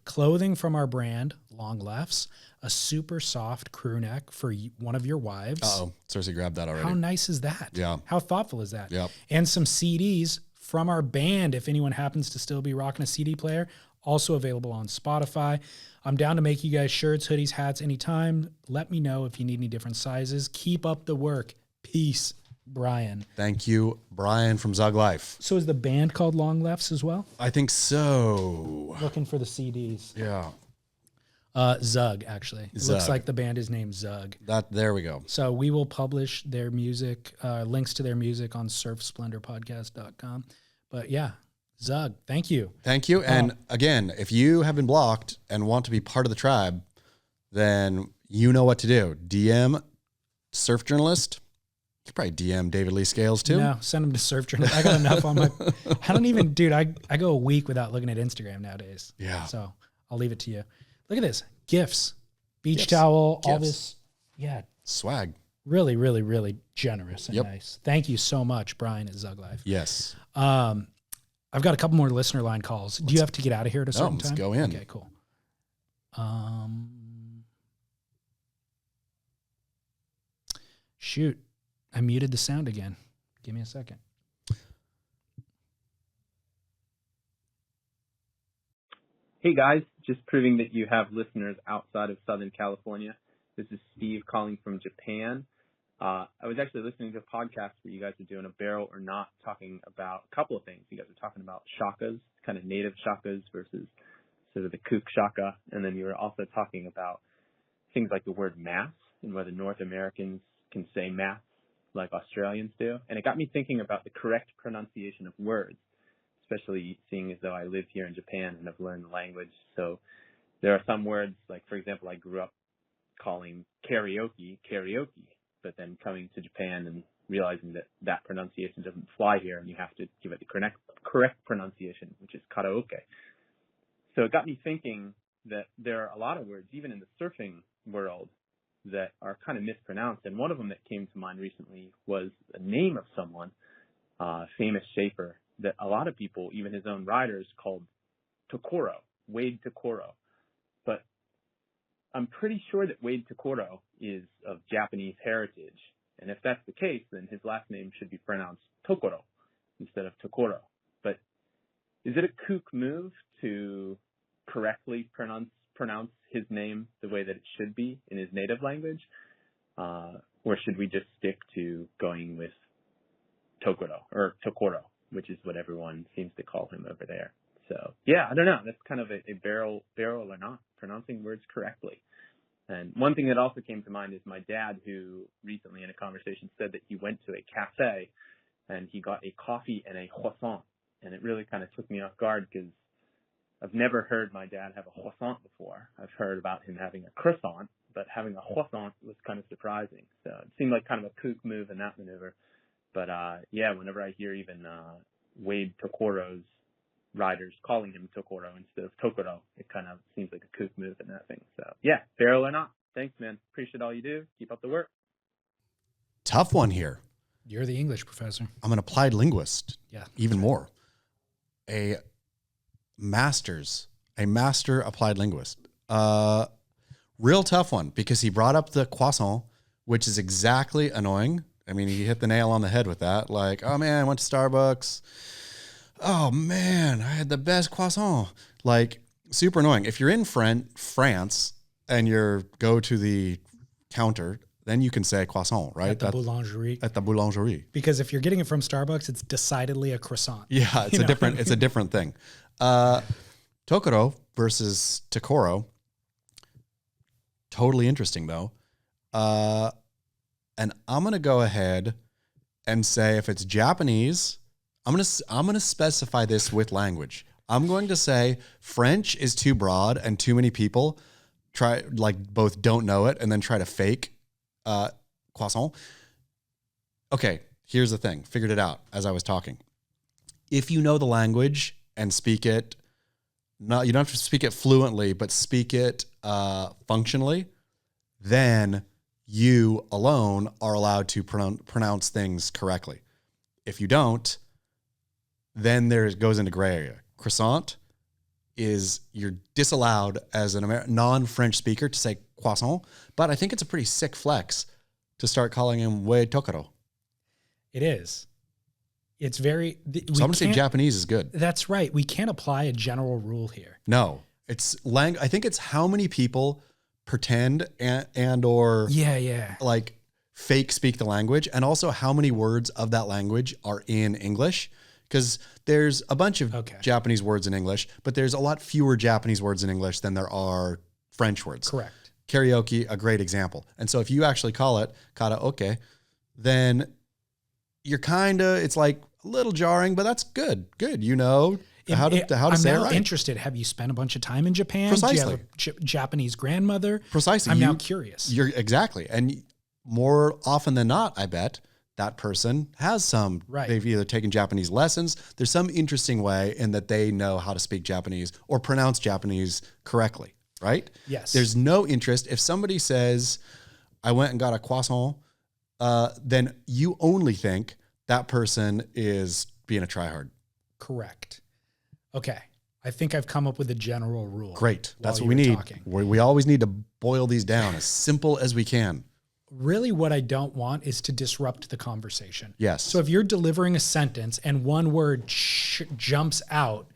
[SPEAKER 1] Clothing from our brand, Long Lefts, a super soft crew neck for one of your wives.
[SPEAKER 2] Uh-oh. Cersei grabbed that already.
[SPEAKER 1] How nice is that?
[SPEAKER 2] Yeah.
[SPEAKER 1] How thoughtful is that?
[SPEAKER 2] Yep.
[SPEAKER 1] And some CDs from our band, if anyone happens to still be rocking a CD player, also available on Spotify. I'm down to make you guys shirts, hoodies, hats anytime. Let me know if you need any different sizes. Keep up the work. Peace, Brian.
[SPEAKER 2] Thank you, Brian from Zug Life.
[SPEAKER 1] So is the band called Long Lefts as well?
[SPEAKER 2] I think so.
[SPEAKER 1] Looking for the CDs.
[SPEAKER 2] Yeah.
[SPEAKER 1] Zug, actually. It looks like the band is named Zug.
[SPEAKER 2] There we go.
[SPEAKER 1] So we will publish their music, links to their music on surfsplendorpodcast.com. But yeah, Zug, thank you.
[SPEAKER 2] Thank you. And again, if you have been blocked and want to be part of the tribe, then you know what to do. DM Surf Journalist You probably DM David Lee Scales too.
[SPEAKER 1] No, send him to Surf Journal. I got enough on my. I don't even, dude. I go a week without looking at Instagram nowadays.
[SPEAKER 2] Yeah.
[SPEAKER 1] So I'll leave it to you. Look at this gifts, beach
[SPEAKER 2] Gifts.
[SPEAKER 1] towel, all
[SPEAKER 2] Gifts.
[SPEAKER 1] this. Yeah,
[SPEAKER 2] Swag.
[SPEAKER 1] really, really, really generous and
[SPEAKER 2] Yep.
[SPEAKER 1] nice. Thank you so much, Brian at Zug Life.
[SPEAKER 2] Yes.
[SPEAKER 1] I've got a couple more listener line calls. Do you have to get out of here at a certain
[SPEAKER 2] let's
[SPEAKER 1] time?
[SPEAKER 2] go in.
[SPEAKER 1] Okay, cool. Shoot, I muted the sound again. Give me a second.
[SPEAKER 5] Hey guys, just proving that you have listeners outside of Southern California. This is Steve calling from Japan. I was actually listening to a podcast where you guys are doing a barrel or not, talking about a couple of things. You guys are talking about shakas, kind of native shakas versus sort of the kook shaka. And then you were also talking about things like the word mass and whether North Americans can say mass like Australians do. And it got me thinking about the correct pronunciation of words, especially seeing as though I live here in Japan and have learned the language. So there are some words, like, for example, I grew up calling karaoke, but then coming to Japan and realizing that that pronunciation doesn't fly here and you have to give it the correct pronunciation, which is karaoke. So it got me thinking that there are a lot of words, even in the surfing world, that are kind of mispronounced. And one of them that came to mind recently was the name of someone, famous shaper, that a lot of people, even his own riders, called Tokoro, Wade Tokoro. But I'm pretty sure that Wade Tokoro is of Japanese heritage. And if that's the case, then his last name should be pronounced Tokoro instead of Tokoro. But is it a kook move to correctly pronounce his name the way that it should be in his native language? Or should we just stick to going with Tokoro or Tokoro, which is what everyone seems to call him over there? So yeah, I don't know. That's kind of a barrel or not, pronouncing words correctly. And one thing that also came to mind is my dad, who recently in a conversation said that he went to a cafe and he got a coffee and a croissant. And it really kind of took me off guard because I've never heard my dad have a croissant before. I've heard about him having a croissant, but having a croissant was kind of surprising. So it seemed like kind of a kook move in that maneuver. But yeah, whenever I hear even Wade Tokoro's riders calling him Tokoro instead of Tokoro, it kind of seems like a kook move in that thing. So yeah, barrel or not. Thanks, man. Appreciate all you do. Keep up the work.
[SPEAKER 2] Tough one here.
[SPEAKER 1] You're the English professor.
[SPEAKER 2] I'm an applied linguist.
[SPEAKER 1] Yeah.
[SPEAKER 2] Even more. A master applied linguist. Real tough one because he brought up the croissant, which is exactly annoying. I mean, he hit the nail on the head with that. Like, oh man, I went to Starbucks. Oh man, I had the best croissant. Like, super annoying. If you're in France and you go to the counter, then you can say croissant, right?
[SPEAKER 1] At the boulangerie.
[SPEAKER 2] At the boulangerie.
[SPEAKER 1] Because if you're getting it from Starbucks, it's decidedly a croissant.
[SPEAKER 2] Yeah, it's it's a different thing. Tokoro versus Tokoro. Totally interesting though. And I'm going to go ahead and say if it's Japanese, I'm going to specify this with language. I'm going to say French is too broad and too many people both don't know it and then try to fake croissant. Okay, here's the thing. Figured it out as I was talking. If you know the language and speak it, you don't have to speak it fluently, but speak it functionally, then you alone are allowed to pronounce things correctly. If you don't, then goes into gray area. Croissant you're disallowed as a non-French speaker to say croissant, but I think it's a pretty sick flex to start calling him Wade Tokoro.
[SPEAKER 1] It is. It's very...
[SPEAKER 2] So I'm going to say Japanese is good.
[SPEAKER 1] That's right. We can't apply a general rule here.
[SPEAKER 2] No. It's I think it's how many people pretend and or like fake speak the language, and also how many words of that language are in English, because there's a bunch of Japanese words in English, but there's a lot fewer Japanese words in English than there are French words.
[SPEAKER 1] Correct.
[SPEAKER 2] Karaoke, a great example. And so if you actually call it karaoke, then you're it's like a little jarring, but that's good. Good. You know how to say it right.
[SPEAKER 1] I'm now interested. Have you spent a bunch of time in Japan?
[SPEAKER 2] Precisely.
[SPEAKER 1] Do you have a Japanese grandmother?
[SPEAKER 2] Precisely.
[SPEAKER 1] I'm now curious.
[SPEAKER 2] You're exactly. And more often than not, I bet that person has some,
[SPEAKER 1] Right.
[SPEAKER 2] they've either taken Japanese lessons. There's some interesting way in that they know how to speak Japanese or pronounce Japanese correctly, right?
[SPEAKER 1] Yes.
[SPEAKER 2] There's no interest. If somebody says, I went and got a croissant, then you only think that person is being a tryhard.
[SPEAKER 1] Correct. Okay. I think I've come up with a general rule.
[SPEAKER 2] Great.
[SPEAKER 1] while
[SPEAKER 2] That's
[SPEAKER 1] you
[SPEAKER 2] what we
[SPEAKER 1] were
[SPEAKER 2] need.
[SPEAKER 1] talking.
[SPEAKER 2] We always need to boil these down as simple as we can.
[SPEAKER 1] Really, what I don't want is to disrupt the conversation.
[SPEAKER 2] Yes.
[SPEAKER 1] So if you're delivering a sentence and one word jumps out,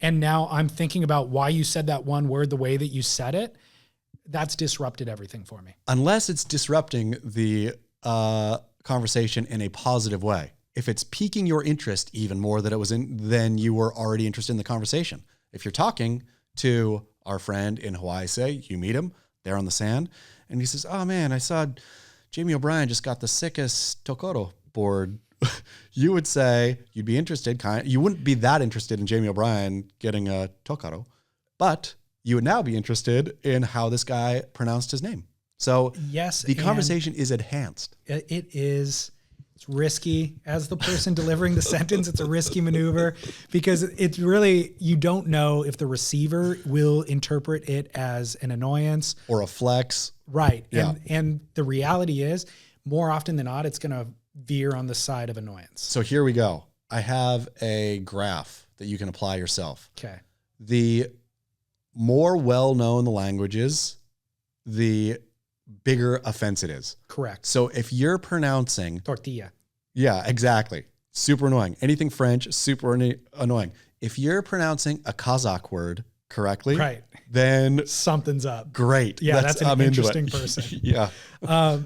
[SPEAKER 1] and now I'm thinking about why you said that one word the way that you said it, that's disrupted everything for me.
[SPEAKER 2] Unless it's disrupting the conversation in a positive way. If it's piquing your interest even more than it was then you were already interested in the conversation. If you're talking to our friend in Hawaii, say you meet him there on the sand, and he says, "Oh man, I saw Jamie O'Brien just got the sickest Tokoro board." You would say you'd be interested. You wouldn't be that interested in Jamie O'Brien getting a Tokoro, but you would now be interested in how this guy pronounced his name. So
[SPEAKER 1] yes,
[SPEAKER 2] the conversation is enhanced.
[SPEAKER 1] It is. It's risky as the person delivering the sentence. It's a risky maneuver because it's really, you don't know if the receiver will interpret it as an annoyance
[SPEAKER 2] Or a flex.
[SPEAKER 1] Right.
[SPEAKER 2] Yeah.
[SPEAKER 1] And the reality is more often than not, it's going to veer on the side of annoyance.
[SPEAKER 2] So here we go. I have a graph that you can apply yourself.
[SPEAKER 1] Okay.
[SPEAKER 2] The more well-known the language is, the bigger offense it is.
[SPEAKER 1] Correct.
[SPEAKER 2] So if you're pronouncing,
[SPEAKER 1] Tortilla.
[SPEAKER 2] yeah, exactly. Super annoying. Anything French, super annoying. If you're pronouncing a Kazakh word correctly,
[SPEAKER 1] Right.
[SPEAKER 2] then
[SPEAKER 1] Something's up.
[SPEAKER 2] great.
[SPEAKER 1] Yeah, that's an
[SPEAKER 2] I'm into
[SPEAKER 1] interesting
[SPEAKER 2] it.
[SPEAKER 1] person.
[SPEAKER 2] Yeah.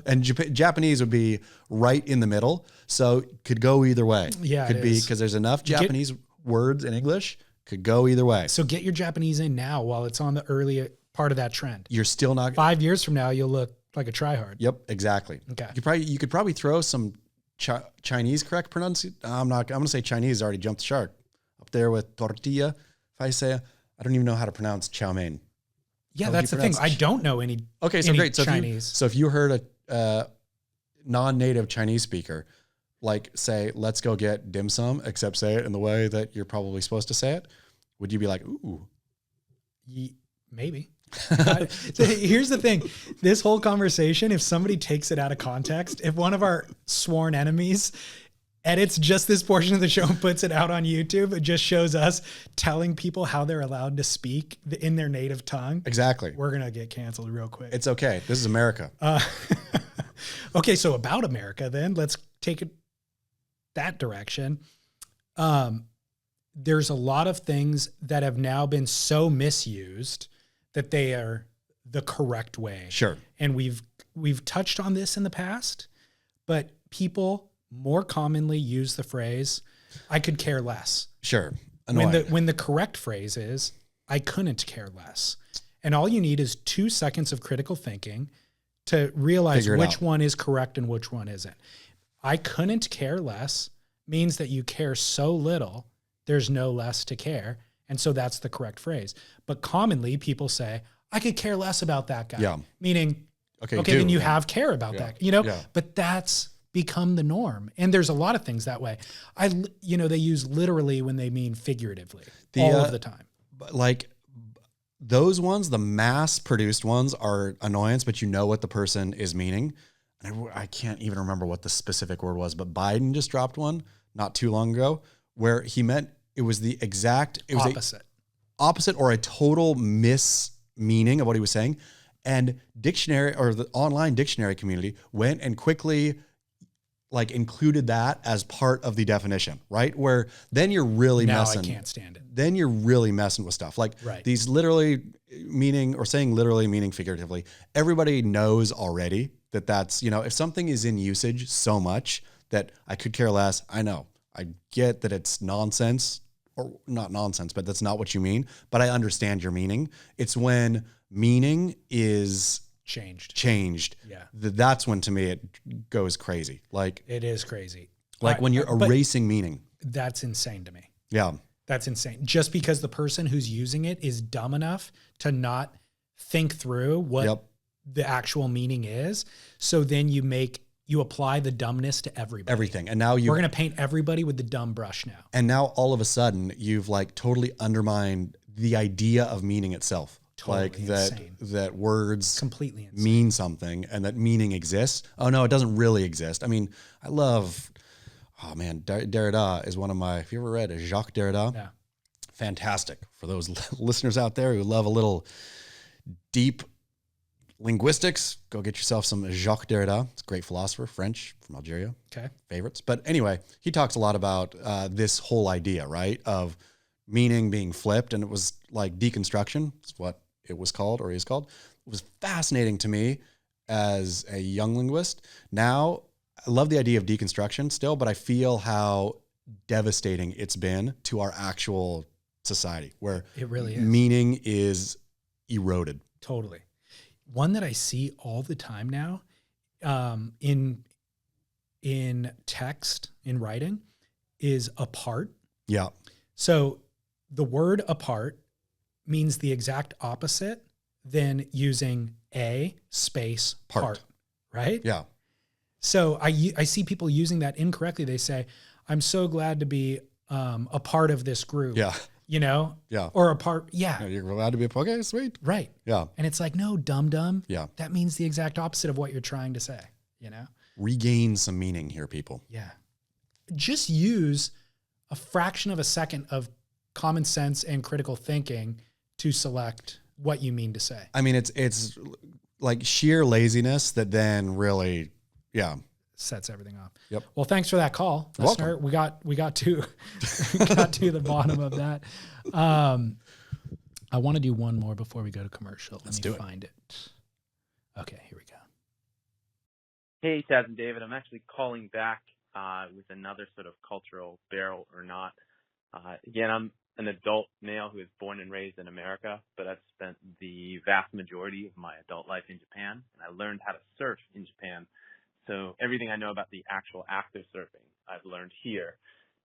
[SPEAKER 2] And Japanese would be right in the middle. So could go either way.
[SPEAKER 1] Yeah,
[SPEAKER 2] Could
[SPEAKER 1] it
[SPEAKER 2] be
[SPEAKER 1] is.
[SPEAKER 2] because there's enough Japanese words in English, could go either way.
[SPEAKER 1] So get your Japanese in now while it's on the early part of that trend.
[SPEAKER 2] You're still not.
[SPEAKER 1] 5 years from now, you'll look like a tryhard.
[SPEAKER 2] Yep, exactly.
[SPEAKER 1] Okay.
[SPEAKER 2] You could probably throw some Chinese correct pronunciation. I'm going to say Chinese already jumped the shark up there with tortilla. If I say, I don't even know how to pronounce chow mein.
[SPEAKER 1] Yeah,
[SPEAKER 2] How would
[SPEAKER 1] that's
[SPEAKER 2] you
[SPEAKER 1] the thing.
[SPEAKER 2] pronounce
[SPEAKER 1] I don't know any.
[SPEAKER 2] Okay, so
[SPEAKER 1] any
[SPEAKER 2] great. So
[SPEAKER 1] Chinese.
[SPEAKER 2] if you heard a non-native Chinese speaker, like say, let's go get dim sum, except say it in the way that you're probably supposed to say it, would you be like, ooh?
[SPEAKER 1] Maybe. So here's the thing. This whole conversation, if somebody takes it out of context, if one of our sworn enemies edits just this portion of the show and puts it out on YouTube, it just shows us telling people how they're allowed to speak in their native tongue.
[SPEAKER 2] Exactly.
[SPEAKER 1] We're going to get canceled real quick.
[SPEAKER 2] It's okay. This is America.
[SPEAKER 1] Okay, so about America then, let's take it that direction. There's a lot of things that have now been so misused that they are the correct way.
[SPEAKER 2] Sure.
[SPEAKER 1] And we've touched on this in the past, but people more commonly use the phrase, I could care less.
[SPEAKER 2] Sure. Annoying.
[SPEAKER 1] When the correct phrase is, I couldn't care less. And all you need is 2 seconds of critical thinking to realize
[SPEAKER 2] Figure it
[SPEAKER 1] which
[SPEAKER 2] out.
[SPEAKER 1] one is correct and which one isn't. I couldn't care less means that you care so little, there's no less to care. And so that's the correct phrase. But commonly people say, I could care less about that guy.
[SPEAKER 2] Yeah.
[SPEAKER 1] Meaning,
[SPEAKER 2] Okay,
[SPEAKER 1] then you
[SPEAKER 2] yeah.
[SPEAKER 1] have care about
[SPEAKER 2] Yeah.
[SPEAKER 1] that, you know,
[SPEAKER 2] Yeah.
[SPEAKER 1] but that's become the norm. And there's a lot of things that way. They use literally when they mean figuratively all of the time.
[SPEAKER 2] Like those ones, the mass produced ones are annoyance, but you know what the person is meaning. And I can't even remember what the specific word was, but Biden just dropped one not too long ago where he meant it was the exact opposite or a total mismeaning of what he was saying. And dictionary or the online dictionary community went and quickly like included that as part of the definition, right? Where then you're really
[SPEAKER 1] Now
[SPEAKER 2] messing.
[SPEAKER 1] I can't stand it.
[SPEAKER 2] Then you're really messing with stuff like
[SPEAKER 1] Right.
[SPEAKER 2] these literally meaning or saying literally meaning figuratively. Everybody knows already that that's, if something is in usage so much that I could care less, I know. I get that it's nonsense or not nonsense, but that's not what you mean. But I understand your meaning. It's when meaning is
[SPEAKER 1] changed. Yeah.
[SPEAKER 2] That's when to me it goes crazy. Like
[SPEAKER 1] It is crazy.
[SPEAKER 2] when you're
[SPEAKER 1] But
[SPEAKER 2] erasing meaning.
[SPEAKER 1] that's insane to me.
[SPEAKER 2] Yeah.
[SPEAKER 1] That's insane. Just because the person who's using it is dumb enough to not think through what
[SPEAKER 2] Yep.
[SPEAKER 1] the actual meaning is. So then you make you apply the dumbness to everybody.
[SPEAKER 2] Everything. And now
[SPEAKER 1] we're going to paint everybody with the dumb brush now.
[SPEAKER 2] And now all of a sudden you've like totally undermined the idea of meaning itself.
[SPEAKER 1] Totally
[SPEAKER 2] like
[SPEAKER 1] insane.
[SPEAKER 2] that words
[SPEAKER 1] Completely insane.
[SPEAKER 2] mean something and that meaning exists. Oh no, it doesn't really exist. I mean, I love, oh man, Derrida is one of my, have you ever read Jacques Derrida?
[SPEAKER 1] Yeah.
[SPEAKER 2] Fantastic. For those listeners out there who love a little deep linguistics, go get yourself some Jacques Derrida. It's a great philosopher, French, from Algeria.
[SPEAKER 1] Okay.
[SPEAKER 2] Favorites. But anyway, he talks a lot about this whole idea, right, of meaning being flipped. And it was like deconstruction. It's what it was called or is called. It was fascinating to me as a young linguist. Now, I love the idea of deconstruction still, but I feel how devastating it's been to our actual society, where
[SPEAKER 1] it really is.
[SPEAKER 2] Meaning is eroded.
[SPEAKER 1] Totally. One that I see all the time now, in text, in writing, is apart.
[SPEAKER 2] Yeah.
[SPEAKER 1] So the word apart means the exact opposite than using a space part, right?
[SPEAKER 2] Yeah.
[SPEAKER 1] So I see people using that incorrectly. They say, I'm so glad to be a part of this group.
[SPEAKER 2] Yeah.
[SPEAKER 1] You know?
[SPEAKER 2] Yeah.
[SPEAKER 1] Or a part. Yeah.
[SPEAKER 2] You're glad to be okay, sweet.
[SPEAKER 1] Right.
[SPEAKER 2] Yeah.
[SPEAKER 1] And it's like, no, dumb.
[SPEAKER 2] Yeah.
[SPEAKER 1] That means the exact opposite of what you're trying to say, you know?
[SPEAKER 2] Regain some meaning here, people.
[SPEAKER 1] Yeah. Just use a fraction of a second of common sense and critical thinking to select what you mean to say.
[SPEAKER 2] I mean, it's like sheer laziness that then really,
[SPEAKER 1] sets everything off.
[SPEAKER 2] Yep.
[SPEAKER 1] Well, thanks for that call, listener. We got to got to the bottom of that. I want to do one more before we go to commercial. Let me find it. Okay, here we go.
[SPEAKER 5] Hey, Taz and David. I'm actually calling back with another sort of cultural barrel or not. Again, I'm an adult male who was born and raised in America, but I've spent the vast majority of my adult life in Japan, and I learned how to surf in Japan. So everything I know about the actual act of surfing, I've learned here.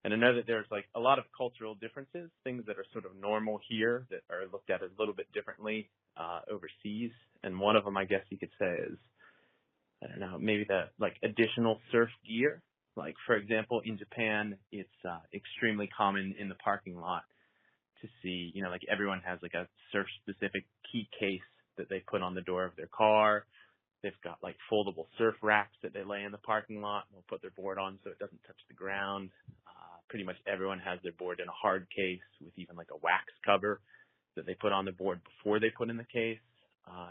[SPEAKER 5] And I know that there's like a lot of cultural differences, things that are sort of normal here that are looked at a little bit differently overseas. And one of them, I guess you could say, is, I don't know, maybe the like additional surf gear. Like, for example, in Japan, it's extremely common in the parking lot to see, you know, like everyone has like a surf-specific key case that they put on the door of their car. They've got like foldable surf racks that they lay in the parking lot and they'll put their board on so it doesn't touch the ground. Pretty much everyone has their board in a hard case with even like a wax cover that they put on the board before they put in the case.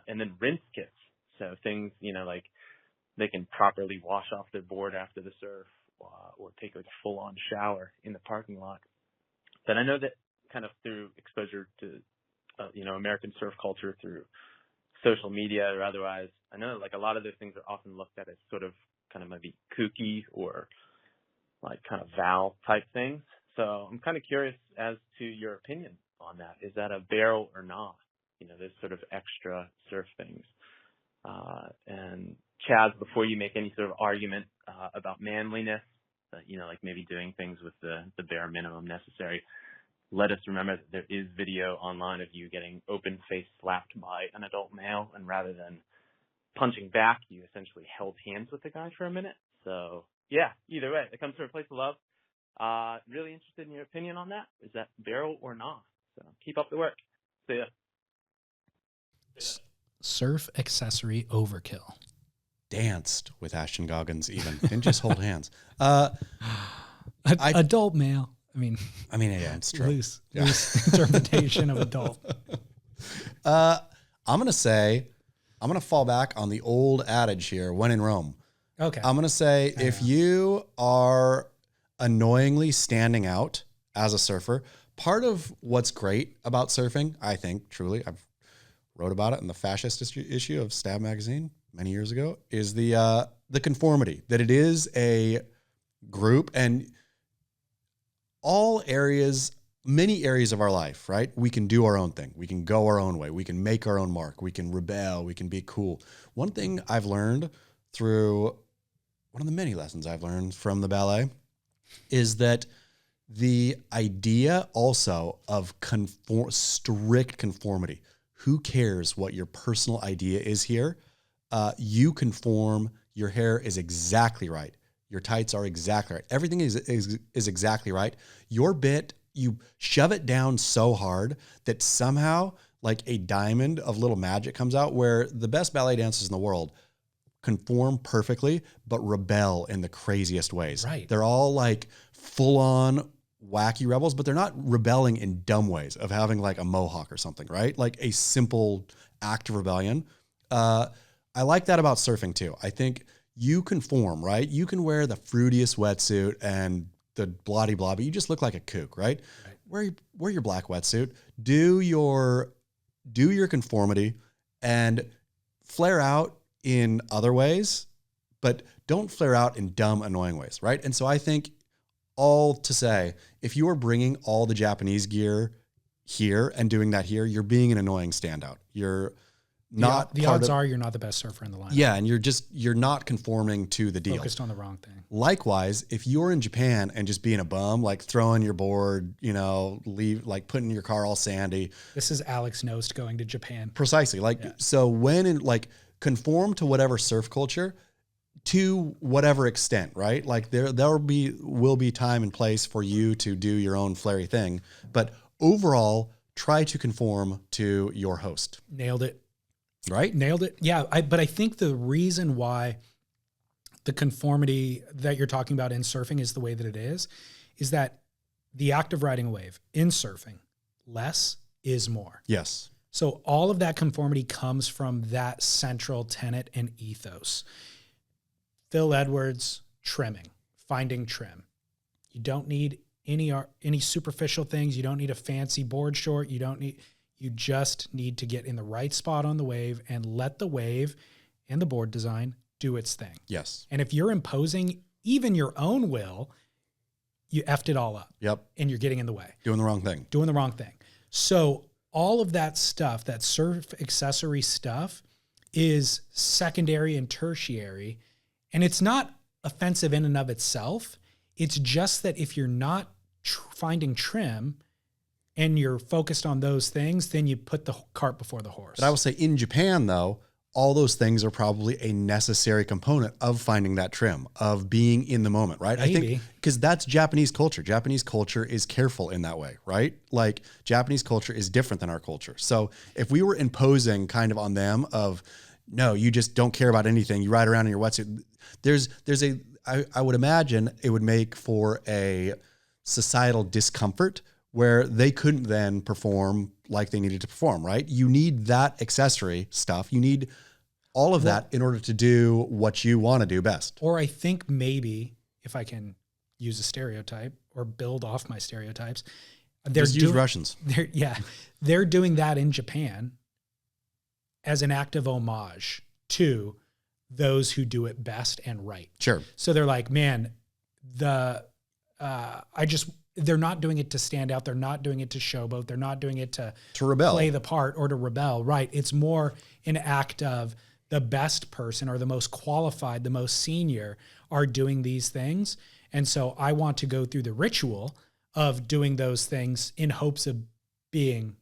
[SPEAKER 5] And then rinse kits. So things, you know, like they can properly wash off their board after the surf or take like a full-on shower in the parking lot. But I know that kind of through exposure to, you know, American surf culture through social media or otherwise, I know like a lot of those things are often looked at as sort of kind of maybe kooky or like kind of Val type things. So I'm kind of curious as to your opinion on that. Is that a barrel or not? You know, there's sort of extra surf things. And Chaz, before you make any sort of argument about manliness, you know, like maybe doing things with the bare minimum necessary, let us remember that there is video online of you getting open face slapped by an adult male, and rather than punching back, you essentially held hands with the guy for a minute. So yeah, either way, it comes from a place of love. Really interested in your opinion on that. Is that barrel or not? So keep up the work. See ya.
[SPEAKER 1] Surf accessory overkill.
[SPEAKER 2] Danced with Ashton Goggins even. Didn't just hold hands.
[SPEAKER 1] Adult male. I mean,
[SPEAKER 2] yeah, it's true.
[SPEAKER 1] Loose interpretation of adult.
[SPEAKER 2] I'm going to fall back on the old adage here, when in Rome.
[SPEAKER 1] Okay.
[SPEAKER 2] I'm going to say if you are annoyingly standing out as a surfer, part of what's great about surfing, I think, truly, I've wrote about it in the fascist issue of Stab magazine many years ago, is the conformity, that it is a group, and all areas, many areas of our life, right? We can do our own thing. We can go our own way. We can make our own mark. We can rebel. We can be cool. One thing I've learned through one of the many lessons I've learned from the ballet is that the idea also of strict conformity. Who cares what your personal idea is here? You conform, Your hair is exactly right. Your tights are exactly right. Everything is exactly right. Your bit, you shove it down so hard that somehow like a diamond of little magic comes out, where the best ballet dancers in the world conform perfectly, but rebel in the craziest ways.
[SPEAKER 1] Right.
[SPEAKER 2] They're all like full on wacky rebels, but they're not rebelling in dumb ways of having like a mohawk or something, right? Like a simple act of rebellion. I like that about surfing too. I think you conform, right? You can wear the fruitiest wetsuit and the bloody blah, but you just look like a kook, right? Wear your black wetsuit, do your conformity, and flare out in other ways, but don't flare out in dumb, annoying ways, right? And so I think, all to say, if you are bringing all the Japanese gear here and doing that here, you're being an annoying standout. You're not
[SPEAKER 1] the odds are you're not the best surfer in the lineup.
[SPEAKER 2] Yeah, and you're not conforming to the deal.
[SPEAKER 1] Focused on the wrong thing.
[SPEAKER 2] Likewise, if you're in Japan and just being a bum, like throwing your board, leave, like putting your car all sandy.
[SPEAKER 1] This is Alex Nost going to Japan.
[SPEAKER 2] Precisely. So when in conform to whatever surf culture to whatever extent, right? Like there will be time and place for you to do your own flary thing, but overall try to conform to your host.
[SPEAKER 1] Nailed it.
[SPEAKER 2] Right?
[SPEAKER 1] Nailed it. Yeah. But I think the reason why the conformity that you're talking about in surfing is the way that it is that the act of riding a wave in surfing, less is more.
[SPEAKER 2] Yes.
[SPEAKER 1] So all of that conformity comes from that central tenet and ethos. Phil Edwards, trimming, finding trim. You don't need any superficial things. You don't need a fancy board short. You just need to get in the right spot on the wave and let the wave and the board design do its thing.
[SPEAKER 2] Yes.
[SPEAKER 1] And if you're imposing even your own will, you effed it all up.
[SPEAKER 2] Yep.
[SPEAKER 1] And you're getting in the way.
[SPEAKER 2] Doing the wrong thing.
[SPEAKER 1] So all of that stuff, that surf accessory stuff, is secondary and tertiary. And it's not offensive in and of itself. It's just that if you're not finding trim and you're focused on those things, then you put the cart before the horse.
[SPEAKER 2] But I will say in Japan, though, all those things are probably a necessary component of finding that trim, of being in the moment, right?
[SPEAKER 1] Maybe.
[SPEAKER 2] I think because that's Japanese culture. Japanese culture is careful in that way, right? Like Japanese culture is different than our culture. So if we were imposing kind of on them of, no, you just don't care about anything, you ride around in your wetsuit, I would imagine it would make for a societal discomfort where they couldn't then perform like they needed to perform, right? You need that accessory stuff. You need all of that in order to do what you want to do best.
[SPEAKER 1] Or I think maybe, if I can use a stereotype or build off my stereotypes,
[SPEAKER 2] use Russians.
[SPEAKER 1] They're doing that in Japan as an act of homage to those who do it best and right.
[SPEAKER 2] Sure.
[SPEAKER 1] So they're like, man, they're not doing it to stand out. They're not doing it to showboat. They're not doing it to
[SPEAKER 2] rebel,
[SPEAKER 1] play the part or to rebel. Right. It's more an act of the best person or the most qualified, the most senior are doing these things. And so I want to go through the ritual of doing those things in hopes of being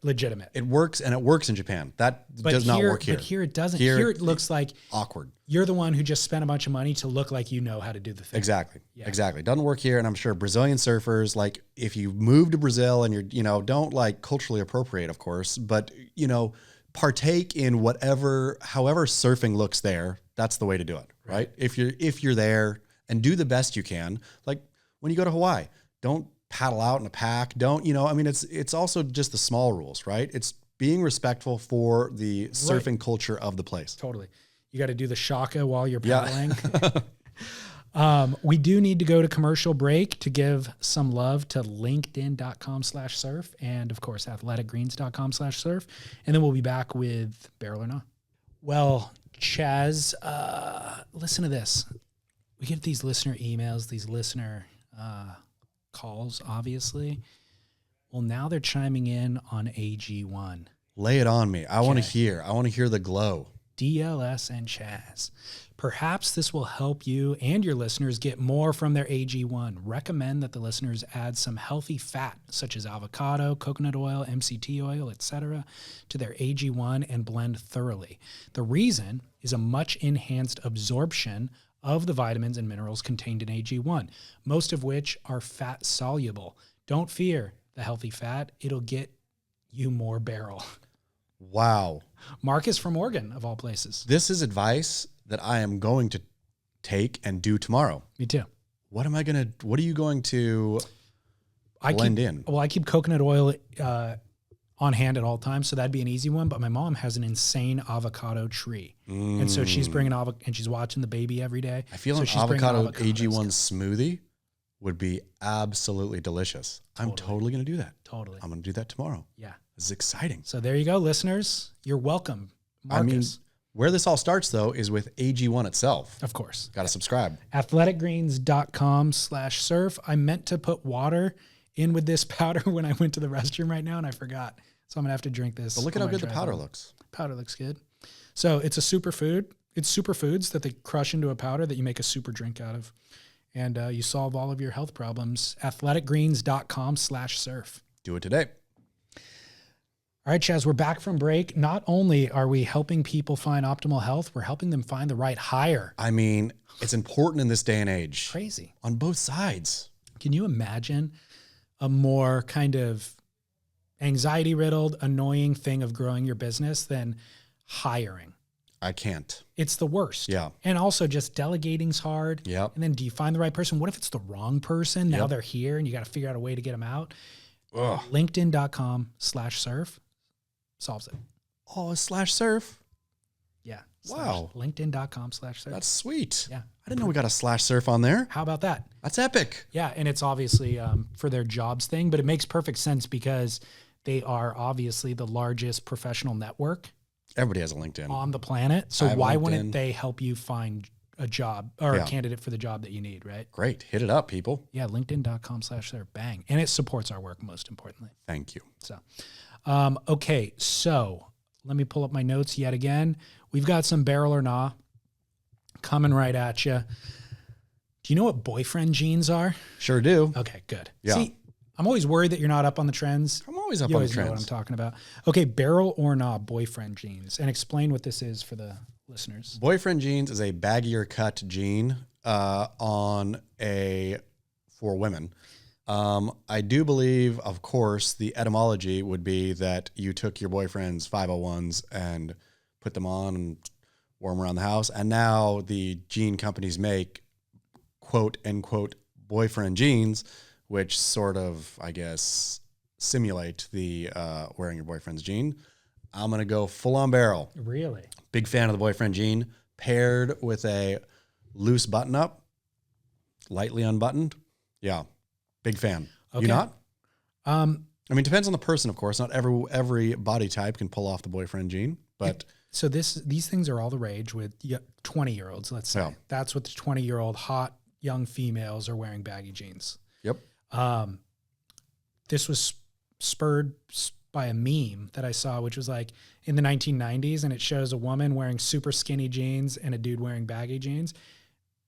[SPEAKER 1] legitimate.
[SPEAKER 2] It works, and it works in Japan. That does not work here.
[SPEAKER 1] But here it doesn't. Here it looks like
[SPEAKER 2] awkward.
[SPEAKER 1] You're the one who just spent a bunch of money to look like you know how to do the thing.
[SPEAKER 2] Exactly. Yeah. Exactly. Doesn't work here. And I'm sure Brazilian surfers, like if you move to Brazil and you're, don't like culturally appropriate, of course, but partake in however surfing looks there. That's the way to do it. Right. If you're there and do the best you can, like when you go to Hawaii, don't paddle out in a pack. Don't, it's also just the small rules, right? It's being respectful for the surfing culture of the place.
[SPEAKER 1] Totally. You got to do the shaka while you're paddling. Yeah. We do need to go to commercial break to give some love to linkedin.com/surf and of course, athleticgreens.com/surf. And then we'll be back with Barrel or Not. Well, Chaz, listen to this. We get these listener emails, these listener, calls, obviously. Well, now they're chiming in on AG1.
[SPEAKER 2] Lay it on me. I want to hear the glow.
[SPEAKER 1] DLS and Chaz. Perhaps this will help you and your listeners get more from their AG1. Recommend that the listeners add some healthy fat, such as avocado, coconut oil, MCT oil, etc., to their AG1 and blend thoroughly. The reason is a much enhanced absorption of the vitamins and minerals contained in AG1, most of which are fat soluble. Don't fear the healthy fat. It'll get you more barrel.
[SPEAKER 2] Wow.
[SPEAKER 1] Marcus from Oregon, of all places.
[SPEAKER 2] This is advice that I am going to take and do tomorrow.
[SPEAKER 1] Me too.
[SPEAKER 2] What are you going to blend in?
[SPEAKER 1] Well, I keep coconut oil on hand at all times, so that'd be an easy one. But my mom has an insane avocado tree. And so she's bringing and she's watching the baby every day.
[SPEAKER 2] I feel
[SPEAKER 1] so
[SPEAKER 2] an
[SPEAKER 1] she's bringing
[SPEAKER 2] avocado
[SPEAKER 1] avocados.
[SPEAKER 2] AG1 smoothie would be absolutely delicious. I'm totally going to do that.
[SPEAKER 1] Totally.
[SPEAKER 2] I'm going to do that tomorrow.
[SPEAKER 1] Yeah.
[SPEAKER 2] This is exciting.
[SPEAKER 1] So there you go, listeners. You're welcome. Marcus.
[SPEAKER 2] I mean, where this all starts, though, is with AG1 itself.
[SPEAKER 1] Of course.
[SPEAKER 2] Got to subscribe.
[SPEAKER 1] athleticgreens.com/surf. I meant to put water in with this powder when I went to the restroom right now, and I forgot. So I'm going to have to drink this.
[SPEAKER 2] But look at how good the powder looks.
[SPEAKER 1] Powder looks good. So it's a superfood. It's superfoods that they crush into a powder that you make a super drink out of. And you solve all of your health problems. athleticgreens.com/surf.
[SPEAKER 2] Do it today.
[SPEAKER 1] All right, Chaz, we're back from break. Not only are we helping people find optimal health, we're helping them find the right hire.
[SPEAKER 2] I mean, it's important in this day and age.
[SPEAKER 1] Crazy.
[SPEAKER 2] On both sides.
[SPEAKER 1] Can you imagine a more kind of anxiety-riddled, annoying thing of growing your business than hiring?
[SPEAKER 2] I can't.
[SPEAKER 1] It's the worst.
[SPEAKER 2] Yeah.
[SPEAKER 1] And also just delegating's hard.
[SPEAKER 2] Yep.
[SPEAKER 1] And then do you find the right person? What if it's the wrong person? Now
[SPEAKER 2] Yep.
[SPEAKER 1] they're here and you got to figure out a way to get them out.
[SPEAKER 2] Ugh.
[SPEAKER 1] LinkedIn.com/surf solves it.
[SPEAKER 2] Oh, /surf.
[SPEAKER 1] Yeah.
[SPEAKER 2] Wow.
[SPEAKER 1] LinkedIn.com/surf.
[SPEAKER 2] That's sweet.
[SPEAKER 1] Yeah.
[SPEAKER 2] I didn't know we got a /surf on there.
[SPEAKER 1] How about that?
[SPEAKER 2] That's epic.
[SPEAKER 1] Yeah. And it's obviously for their jobs thing, but it makes perfect sense because they are obviously the largest professional network
[SPEAKER 2] Everybody has a LinkedIn.
[SPEAKER 1] on the planet. So
[SPEAKER 2] I have
[SPEAKER 1] why
[SPEAKER 2] LinkedIn.
[SPEAKER 1] wouldn't they help you find a job or
[SPEAKER 2] Yeah.
[SPEAKER 1] a candidate for the job that you need, right?
[SPEAKER 2] Great. Hit it up, people.
[SPEAKER 1] Yeah, LinkedIn.com/surf. Bang. And it supports our work, most importantly.
[SPEAKER 2] Thank you.
[SPEAKER 1] So, okay. So let me pull up my notes yet again. We've got some barrel or nah coming right at you. Do you know what boyfriend jeans are?
[SPEAKER 2] Sure do.
[SPEAKER 1] Okay, good.
[SPEAKER 2] Yeah.
[SPEAKER 1] See, I'm always worried that you're not up on the trends.
[SPEAKER 2] I'm always up
[SPEAKER 1] You
[SPEAKER 2] on the
[SPEAKER 1] always know what I'm
[SPEAKER 2] trends.
[SPEAKER 1] talking about. Okay, barrel or nah boyfriend jeans. And explain what this is for the listeners.
[SPEAKER 2] Boyfriend jeans is a baggier cut jean for women. I do believe, of course, the etymology would be that you took your boyfriend's 501s and put them on and wore them around the house. And now the jean companies make quote unquote boyfriend jeans, which sort of, I guess, simulate the wearing your boyfriend's jean. I'm going to go full on barrel.
[SPEAKER 1] Really?
[SPEAKER 2] Big fan of the boyfriend jean paired with a loose button up, lightly unbuttoned. Yeah. Big fan.
[SPEAKER 1] Okay.
[SPEAKER 2] You not?
[SPEAKER 1] Um,
[SPEAKER 2] I mean, it depends on the person, of course. Not every body type can pull off the boyfriend jean, but
[SPEAKER 1] so these things are all the rage with 20-year-olds, let's say.
[SPEAKER 2] Yeah.
[SPEAKER 1] That's what the 20-year-old hot young females are wearing baggy jeans.
[SPEAKER 2] yep.
[SPEAKER 1] This was spurred by a meme that I saw, which was like in the 1990s, and it shows a woman wearing super skinny jeans and a dude wearing baggy jeans.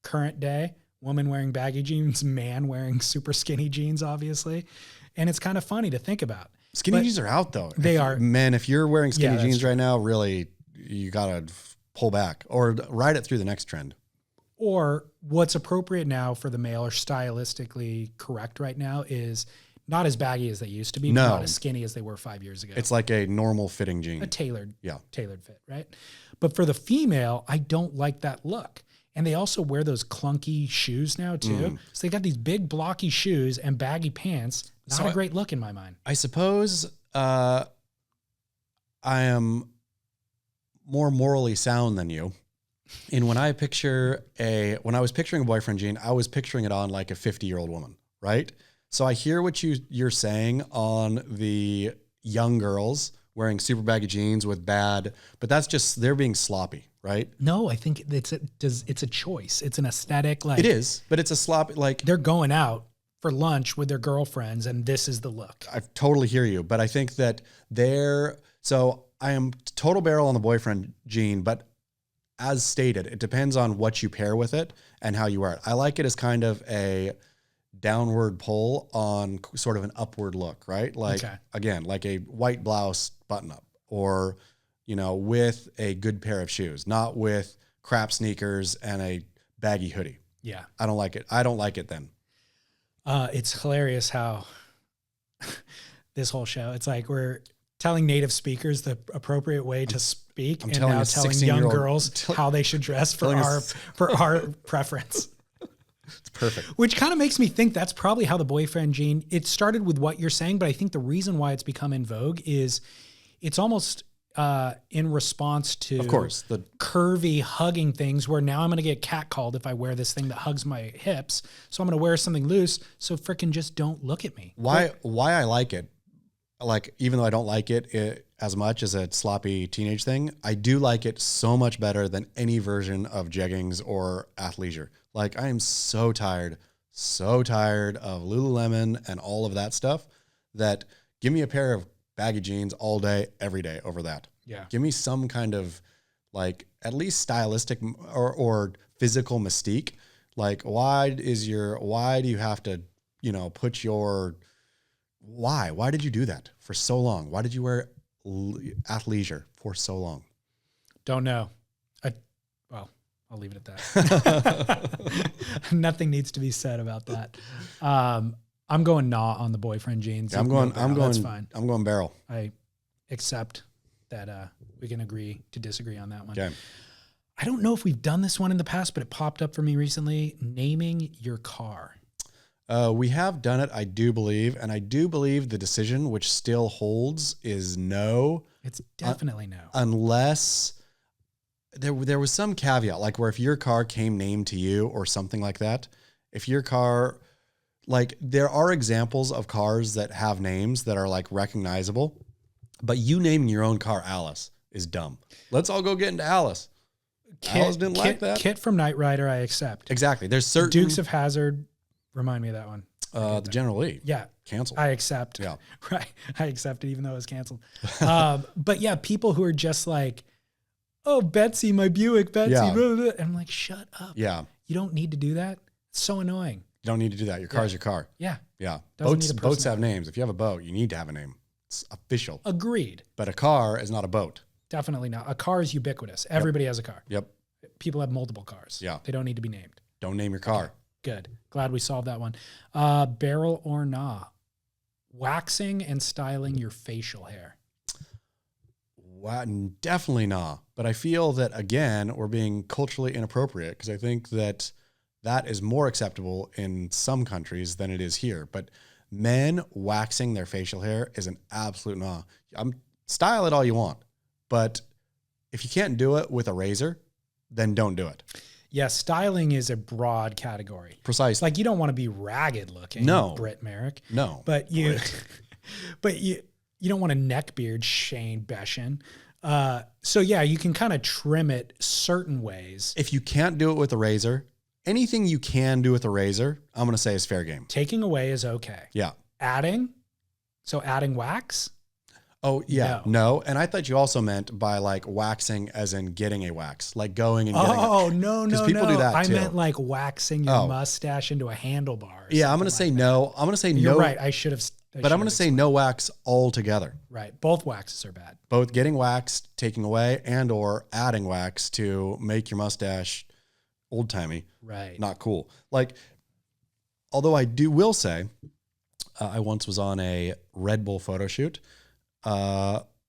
[SPEAKER 1] Current day, woman wearing baggy jeans, man wearing super skinny jeans, obviously. And it's kind of funny to think about.
[SPEAKER 2] Skinny
[SPEAKER 1] But
[SPEAKER 2] jeans are out though.
[SPEAKER 1] they are.
[SPEAKER 2] Men, if you're wearing skinny
[SPEAKER 1] Yeah, that's
[SPEAKER 2] jeans
[SPEAKER 1] true.
[SPEAKER 2] right now, really, you got to pull back or ride it through the next trend.
[SPEAKER 1] Or what's appropriate now for the male or stylistically correct right now is not as baggy as they used to be,
[SPEAKER 2] No.
[SPEAKER 1] but not as skinny as they were 5 years ago.
[SPEAKER 2] It's like a normal fitting jean.
[SPEAKER 1] a tailored
[SPEAKER 2] Yeah.
[SPEAKER 1] fit, right? But for the female, I don't like that look. And they also wear those clunky shoes now too. So they got these big blocky shoes and baggy pants. Not
[SPEAKER 2] So
[SPEAKER 1] a great look in my mind.
[SPEAKER 2] I suppose I am more morally sound than you. And when I was picturing a boyfriend jean, I was picturing it on like a 50-year-old woman, right? So I hear what you're saying on the young girls wearing super baggy jeans with but that's just, they're being sloppy, right?
[SPEAKER 1] No, I think it's a choice. It's an aesthetic. Like
[SPEAKER 2] It is, but it's a sloppy, like,
[SPEAKER 1] they're going out for lunch with their girlfriends and this is the look.
[SPEAKER 2] I totally hear you, but I think that so I am total barrel on the boyfriend jean, but as stated, it depends on what you pair with it and how you wear it. I like it as kind of a downward pull on sort of an upward look, right? Like, again, like a white blouse button up, or, you know, with a good pair of shoes, not with crap sneakers and a baggy hoodie.
[SPEAKER 1] Yeah.
[SPEAKER 2] I don't like it. I don't like it then.
[SPEAKER 1] It's hilarious how this whole show, it's like we're telling native speakers the appropriate way to speak, and now telling young girls how they should dress for our preference.
[SPEAKER 2] It's perfect.
[SPEAKER 1] Which kind of makes me think that's probably how the boyfriend gene, it started with what you're saying, but I think the reason why it's become in vogue is it's almost in response to,
[SPEAKER 2] of course, the
[SPEAKER 1] curvy hugging things, where now I'm going to get catcalled if I wear this thing that hugs my hips. So I'm going to wear something loose. So frickin' just don't look at me.
[SPEAKER 2] Why I like it, like, even though I don't like it as much as a sloppy teenage thing, I do like it so much better than any version of jeggings or athleisure. Like, I am so tired of Lululemon and all of that stuff, that give me a pair of baggy jeans all day, every day over that.
[SPEAKER 1] Yeah.
[SPEAKER 2] Give me some kind of, like, at least stylistic or physical mystique. Like, why do you have to, you know, why did you do that for so long? Why did you wear athleisure for so long? Don't
[SPEAKER 1] know. Well, I'll leave it at that. Nothing needs to be said about that. I'm going nah on the boyfriend jeans.
[SPEAKER 2] Yeah, that's fine. I'm going barrel.
[SPEAKER 1] I accept that we can agree to disagree on that one.
[SPEAKER 2] Okay.
[SPEAKER 1] I don't know if we've done this one in the past, but it popped up for me recently. Naming your car.
[SPEAKER 2] We have done it, I do believe. And I do believe the decision, which still holds, is no.
[SPEAKER 1] It's definitely no.
[SPEAKER 2] Unless there was some caveat, like where if your car came named to you or something like that, if your car, like, there are examples of cars that have names that are like recognizable, but you naming your own car Alice is dumb. Let's all go get into Alice. Alice didn't like that.
[SPEAKER 1] Kit from Knight Rider, I accept.
[SPEAKER 2] Exactly. There's certain
[SPEAKER 1] Dukes of Hazzard. Remind me of that one.
[SPEAKER 2] The General Lee.
[SPEAKER 1] Yeah.
[SPEAKER 2] Canceled.
[SPEAKER 1] I accept.
[SPEAKER 2] Yeah.
[SPEAKER 1] Right. I accept it even though it was canceled. But yeah, people who are just like, oh, Betsy, my Buick, Betsy.
[SPEAKER 2] Yeah.
[SPEAKER 1] Blah, blah, blah. And I'm like, shut up.
[SPEAKER 2] Yeah.
[SPEAKER 1] You don't need to do that. It's so annoying.
[SPEAKER 2] You don't need to do that. Your car's your car.
[SPEAKER 1] Yeah.
[SPEAKER 2] Yeah.
[SPEAKER 1] Doesn't need a
[SPEAKER 2] Boats have
[SPEAKER 1] personality.
[SPEAKER 2] names. If you have a boat, you need to have a name. It's official.
[SPEAKER 1] Agreed.
[SPEAKER 2] But a car is not a boat.
[SPEAKER 1] Definitely not. A car is ubiquitous. Everybody has a car.
[SPEAKER 2] Yep.
[SPEAKER 1] People have multiple cars.
[SPEAKER 2] Yeah.
[SPEAKER 1] They don't need to be named.
[SPEAKER 2] Don't name your car.
[SPEAKER 1] Okay. Good. Glad we solved that one. Barrel or nah? Waxing and styling your facial hair.
[SPEAKER 2] Definitely nah. But I feel that, again, we're being culturally inappropriate, because I think that is more acceptable in some countries than it is here. But men waxing their facial hair is an absolute nah. Style it all you want, but if you can't do it with a razor, then don't do it.
[SPEAKER 1] Yeah, styling is a broad category.
[SPEAKER 2] Precisely.
[SPEAKER 1] Like, you don't want to be ragged looking.
[SPEAKER 2] No.
[SPEAKER 1] Britt Merrick.
[SPEAKER 2] No.
[SPEAKER 1] But you don't want a neck beard, Shane Beshin. So yeah, you can kind of trim it certain ways.
[SPEAKER 2] If you can't do it with a razor, anything you can do with a razor, I'm going to say is fair game.
[SPEAKER 1] Taking away is okay.
[SPEAKER 2] Yeah.
[SPEAKER 1] Adding wax?
[SPEAKER 2] Oh, yeah. No. And I thought you also meant by like waxing as in getting a wax, like going and getting
[SPEAKER 1] no.
[SPEAKER 2] Because people do that too.
[SPEAKER 1] I meant like waxing your mustache into a handlebar.
[SPEAKER 2] Yeah, I'm going to say no. I'm going to say no.
[SPEAKER 1] You're right. I should have.
[SPEAKER 2] But I'm going to say no wax altogether.
[SPEAKER 1] Right. Both waxes are bad.
[SPEAKER 2] Both getting waxed, taking away, and or adding wax to make your mustache old-timey.
[SPEAKER 1] Right.
[SPEAKER 2] Not cool. Like, although I will say, I once was on a Red Bull photo shoot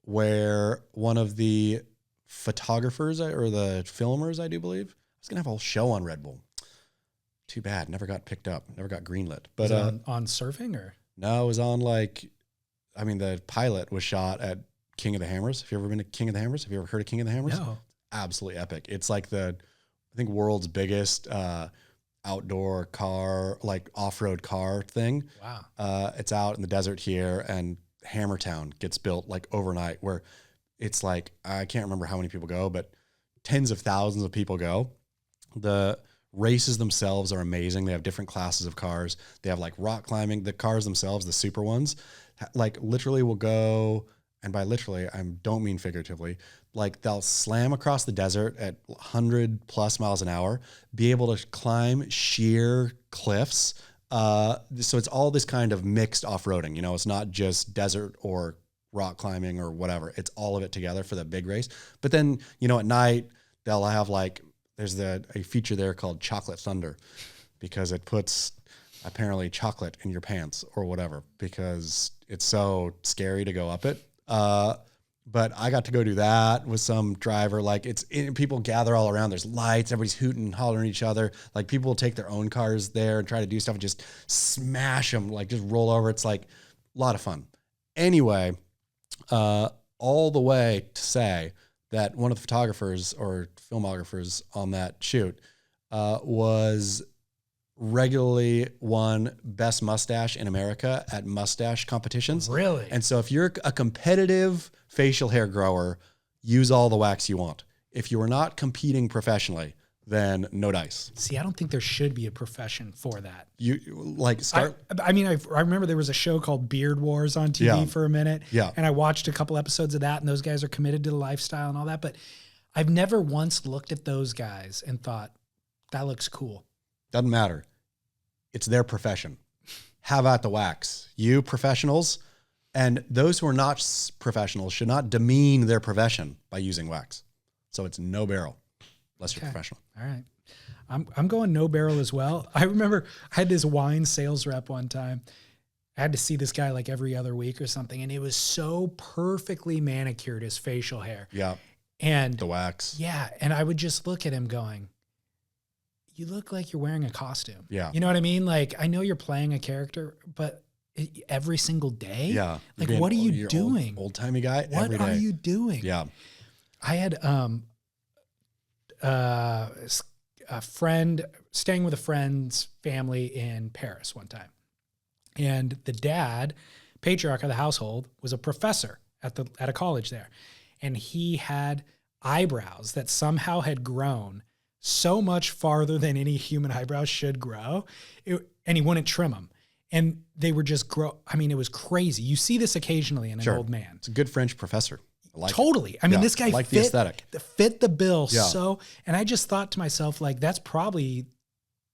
[SPEAKER 2] where one of the photographers or the filmers, I do believe, was going to have a whole show on Red Bull. Too bad. Never got picked up. Never got greenlit. But
[SPEAKER 1] on surfing or?
[SPEAKER 2] No, it was on the pilot was shot at King of the Hammers. Have you ever been to King of the Hammers? Have you ever heard of King of the Hammers?
[SPEAKER 1] No.
[SPEAKER 2] Absolutely epic. It's like I think world's biggest outdoor car, like off-road car thing.
[SPEAKER 1] Wow.
[SPEAKER 2] It's out in the desert here, and Hammertown gets built like overnight, where it's like, I can't remember how many people go, but tens of thousands of people go. The races themselves are amazing. They have different classes of cars. They have like rock climbing. The cars themselves, the super ones, like literally will go and by literally, I don't mean figuratively, like they'll slam across the desert at 100 plus miles an hour, be able to climb sheer cliffs. So it's all this kind of mixed off-roading. You know, it's not just desert or rock climbing or whatever. It's all of it together for the big race. But then, you know, at night they'll have like, there's a feature there called Chocolate Thunder, because it puts apparently chocolate in your pants or whatever, because it's so scary to go up it. But I got to go do that with some driver. Like people gather all around. There's lights. Everybody's hooting, hollering at each other. Like people will take their own cars there and try to do stuff and just smash them, like just roll over. It's like a lot of fun. Anyway, all the way to say that one of the photographers or filmographers on that shoot was regularly won best mustache in America at mustache competitions.
[SPEAKER 1] Really?
[SPEAKER 2] And so if you're a competitive facial hair grower, use all the wax you want. If you are not competing professionally, then no dice.
[SPEAKER 1] See, I don't think there should be a profession for that.
[SPEAKER 2] You like start.
[SPEAKER 1] I mean, I remember there was a show called Beard Wars on TV for a minute.
[SPEAKER 2] Yeah.
[SPEAKER 1] And I watched a couple episodes of that, and those guys are committed to the lifestyle and all that. But I've never once looked at those guys and thought, that looks cool.
[SPEAKER 2] Doesn't matter. It's their profession. Have at the wax. You professionals and those who are not professionals should not demean their profession by using wax. So it's no barrel unless you're professional.
[SPEAKER 1] All right. I'm going no barrel as well. I remember I had this wine sales rep one time. I had to see this guy like every other week or something. And it was so perfectly manicured, his facial hair.
[SPEAKER 2] Yeah.
[SPEAKER 1] And
[SPEAKER 2] the wax.
[SPEAKER 1] Yeah. And I would just look at him going, you look like you're wearing a costume.
[SPEAKER 2] Yeah.
[SPEAKER 1] You know what I mean? Like, I know you're playing a character, but every single day?
[SPEAKER 2] Yeah.
[SPEAKER 1] Like, what are you doing?
[SPEAKER 2] Old-timey guy
[SPEAKER 1] What
[SPEAKER 2] every day.
[SPEAKER 1] are you doing?
[SPEAKER 2] Yeah.
[SPEAKER 1] I had a friend staying with a friend's family in Paris one time. And the dad, patriarch of the household, was a professor at a college there. And he had eyebrows that somehow had grown so much farther than any human eyebrows should grow. And he wouldn't trim them. And they were just grow. I mean, it was crazy. You see this occasionally in an old man.
[SPEAKER 2] It's a good French professor. I like
[SPEAKER 1] totally.
[SPEAKER 2] It.
[SPEAKER 1] I mean, this guy
[SPEAKER 2] like the aesthetic.
[SPEAKER 1] Fit the bill. Yeah. So, and I just thought to myself, like, that's probably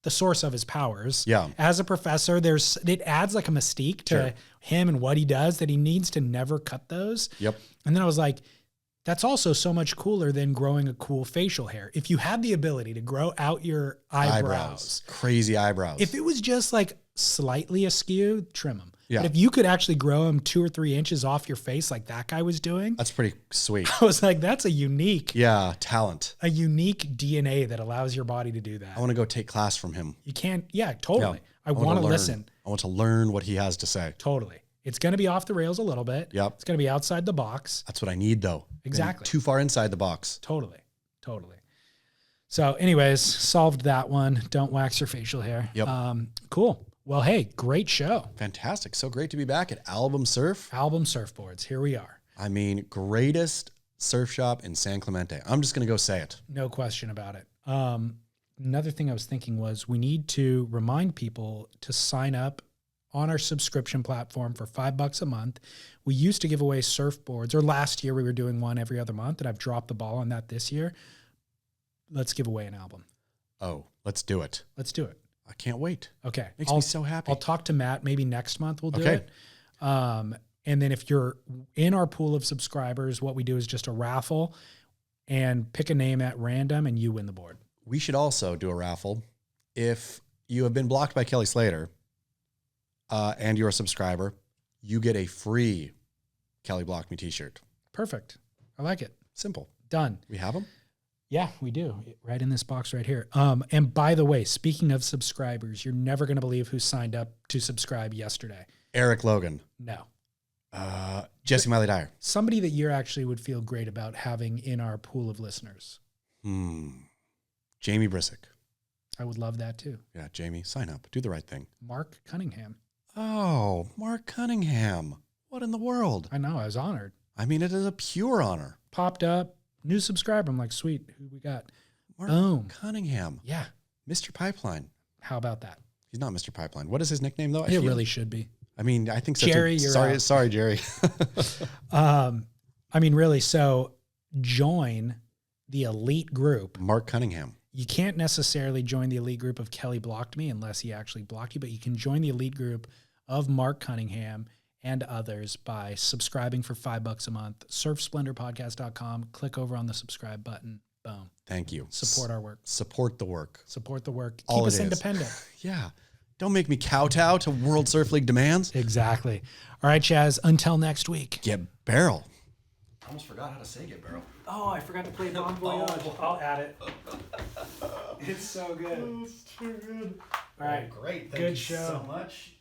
[SPEAKER 1] the source of his powers.
[SPEAKER 2] Yeah.
[SPEAKER 1] As a professor, it adds like a mystique to him and what he does, that he needs to never cut those.
[SPEAKER 2] Yep.
[SPEAKER 1] And then I was like, that's also so much cooler than growing a cool facial hair. If you have the ability to grow out your eyebrows.
[SPEAKER 2] Crazy eyebrows.
[SPEAKER 1] If it was just like slightly askew, trim them.
[SPEAKER 2] Yeah.
[SPEAKER 1] But if you could actually grow them 2 or 3 inches off your face like that guy was doing.
[SPEAKER 2] That's pretty sweet.
[SPEAKER 1] I was like, that's a unique.
[SPEAKER 2] Yeah, talent.
[SPEAKER 1] A unique DNA that allows your body to do that.
[SPEAKER 2] I want to go take class from him.
[SPEAKER 1] You can't. Yeah, totally. Yeah. I want to listen.
[SPEAKER 2] I want to learn what he has to say.
[SPEAKER 1] Totally. It's going to be off the rails a little bit.
[SPEAKER 2] Yep.
[SPEAKER 1] It's going to be outside the box.
[SPEAKER 2] That's what I need, though.
[SPEAKER 1] Exactly.
[SPEAKER 2] Too far inside the box.
[SPEAKER 1] Totally. So anyways, solved that one. Don't wax your facial hair.
[SPEAKER 2] Yep.
[SPEAKER 1] Cool. Well, hey, great show.
[SPEAKER 2] Fantastic. So great to be back at Album Surf.
[SPEAKER 1] Album Surfboards. Here we are.
[SPEAKER 2] I mean, greatest surf shop in San Clemente. I'm just going to go say it.
[SPEAKER 1] No question about it. Another thing I was thinking was we need to remind people to sign up on our subscription platform for $5 a month. We used to give away surfboards, or last year we were doing one every other month, and I've dropped the ball on that this year. Let's give away an album.
[SPEAKER 2] Oh, let's do it.
[SPEAKER 1] Let's do it.
[SPEAKER 2] I can't wait.
[SPEAKER 1] Okay.
[SPEAKER 2] Makes me so happy.
[SPEAKER 1] I'll talk to Matt. Maybe next month we'll do it. And then if you're in our pool of subscribers, what we do is just a raffle and pick a name at random and you win the board.
[SPEAKER 2] We should also do a raffle. If you have been blocked by Kelly Slater and you're a subscriber, you get a free Kelly Blocked Me t-shirt.
[SPEAKER 1] Perfect. I like it.
[SPEAKER 2] Simple.
[SPEAKER 1] Done.
[SPEAKER 2] We have them?
[SPEAKER 1] Yeah, we do. Right in this box right here. And by the way, speaking of subscribers, you're never going to believe who signed up to subscribe yesterday.
[SPEAKER 2] Eric Logan.
[SPEAKER 1] No.
[SPEAKER 2] Jesse Miley Dyer.
[SPEAKER 1] Somebody that you actually would feel great about having in our pool of listeners.
[SPEAKER 2] Jamie Brissick.
[SPEAKER 1] I would love that too.
[SPEAKER 2] Yeah, Jamie, sign up. Do the right thing.
[SPEAKER 1] Mark Cunningham.
[SPEAKER 2] Oh, Mark Cunningham. What in the world?
[SPEAKER 1] I know. I was honored.
[SPEAKER 2] I mean, it is a pure honor.
[SPEAKER 1] Popped up. New subscriber. I'm like, sweet. Who we got?
[SPEAKER 2] Mark
[SPEAKER 1] Boom.
[SPEAKER 2] Cunningham.
[SPEAKER 1] Yeah.
[SPEAKER 2] Mr. Pipeline.
[SPEAKER 1] How about that?
[SPEAKER 2] He's not Mr. Pipeline. What is his nickname, though?
[SPEAKER 1] It really should be.
[SPEAKER 2] I mean, I think so
[SPEAKER 1] Jerry,
[SPEAKER 2] too.
[SPEAKER 1] you're
[SPEAKER 2] Sorry,
[SPEAKER 1] out.
[SPEAKER 2] sorry, Jerry.
[SPEAKER 1] I mean, really. So join the elite group.
[SPEAKER 2] Mark Cunningham.
[SPEAKER 1] You can't necessarily join the elite group of Kelly Blocked Me unless he actually blocked you, but you can join the elite group of Mark Cunningham and others by subscribing for $5 a month. Surfsplendorpodcast.com. Click over on the subscribe button. Boom.
[SPEAKER 2] Thank you.
[SPEAKER 1] Support our work.
[SPEAKER 2] Support the work.
[SPEAKER 1] Support the work.
[SPEAKER 2] All
[SPEAKER 1] Keep
[SPEAKER 2] it
[SPEAKER 1] us
[SPEAKER 2] is.
[SPEAKER 1] independent.
[SPEAKER 2] Yeah. Don't make me kowtow to World Surf League demands.
[SPEAKER 1] Exactly. All right, Chaz. Until next week.
[SPEAKER 2] Get barrel. I almost forgot how to say get barrel.
[SPEAKER 1] Oh, I forgot to play Bon Voyage. I'll add it. It's so good.
[SPEAKER 2] It's too good.
[SPEAKER 1] All right.
[SPEAKER 2] Great. Thank
[SPEAKER 1] Good
[SPEAKER 2] you
[SPEAKER 1] show.
[SPEAKER 2] so much.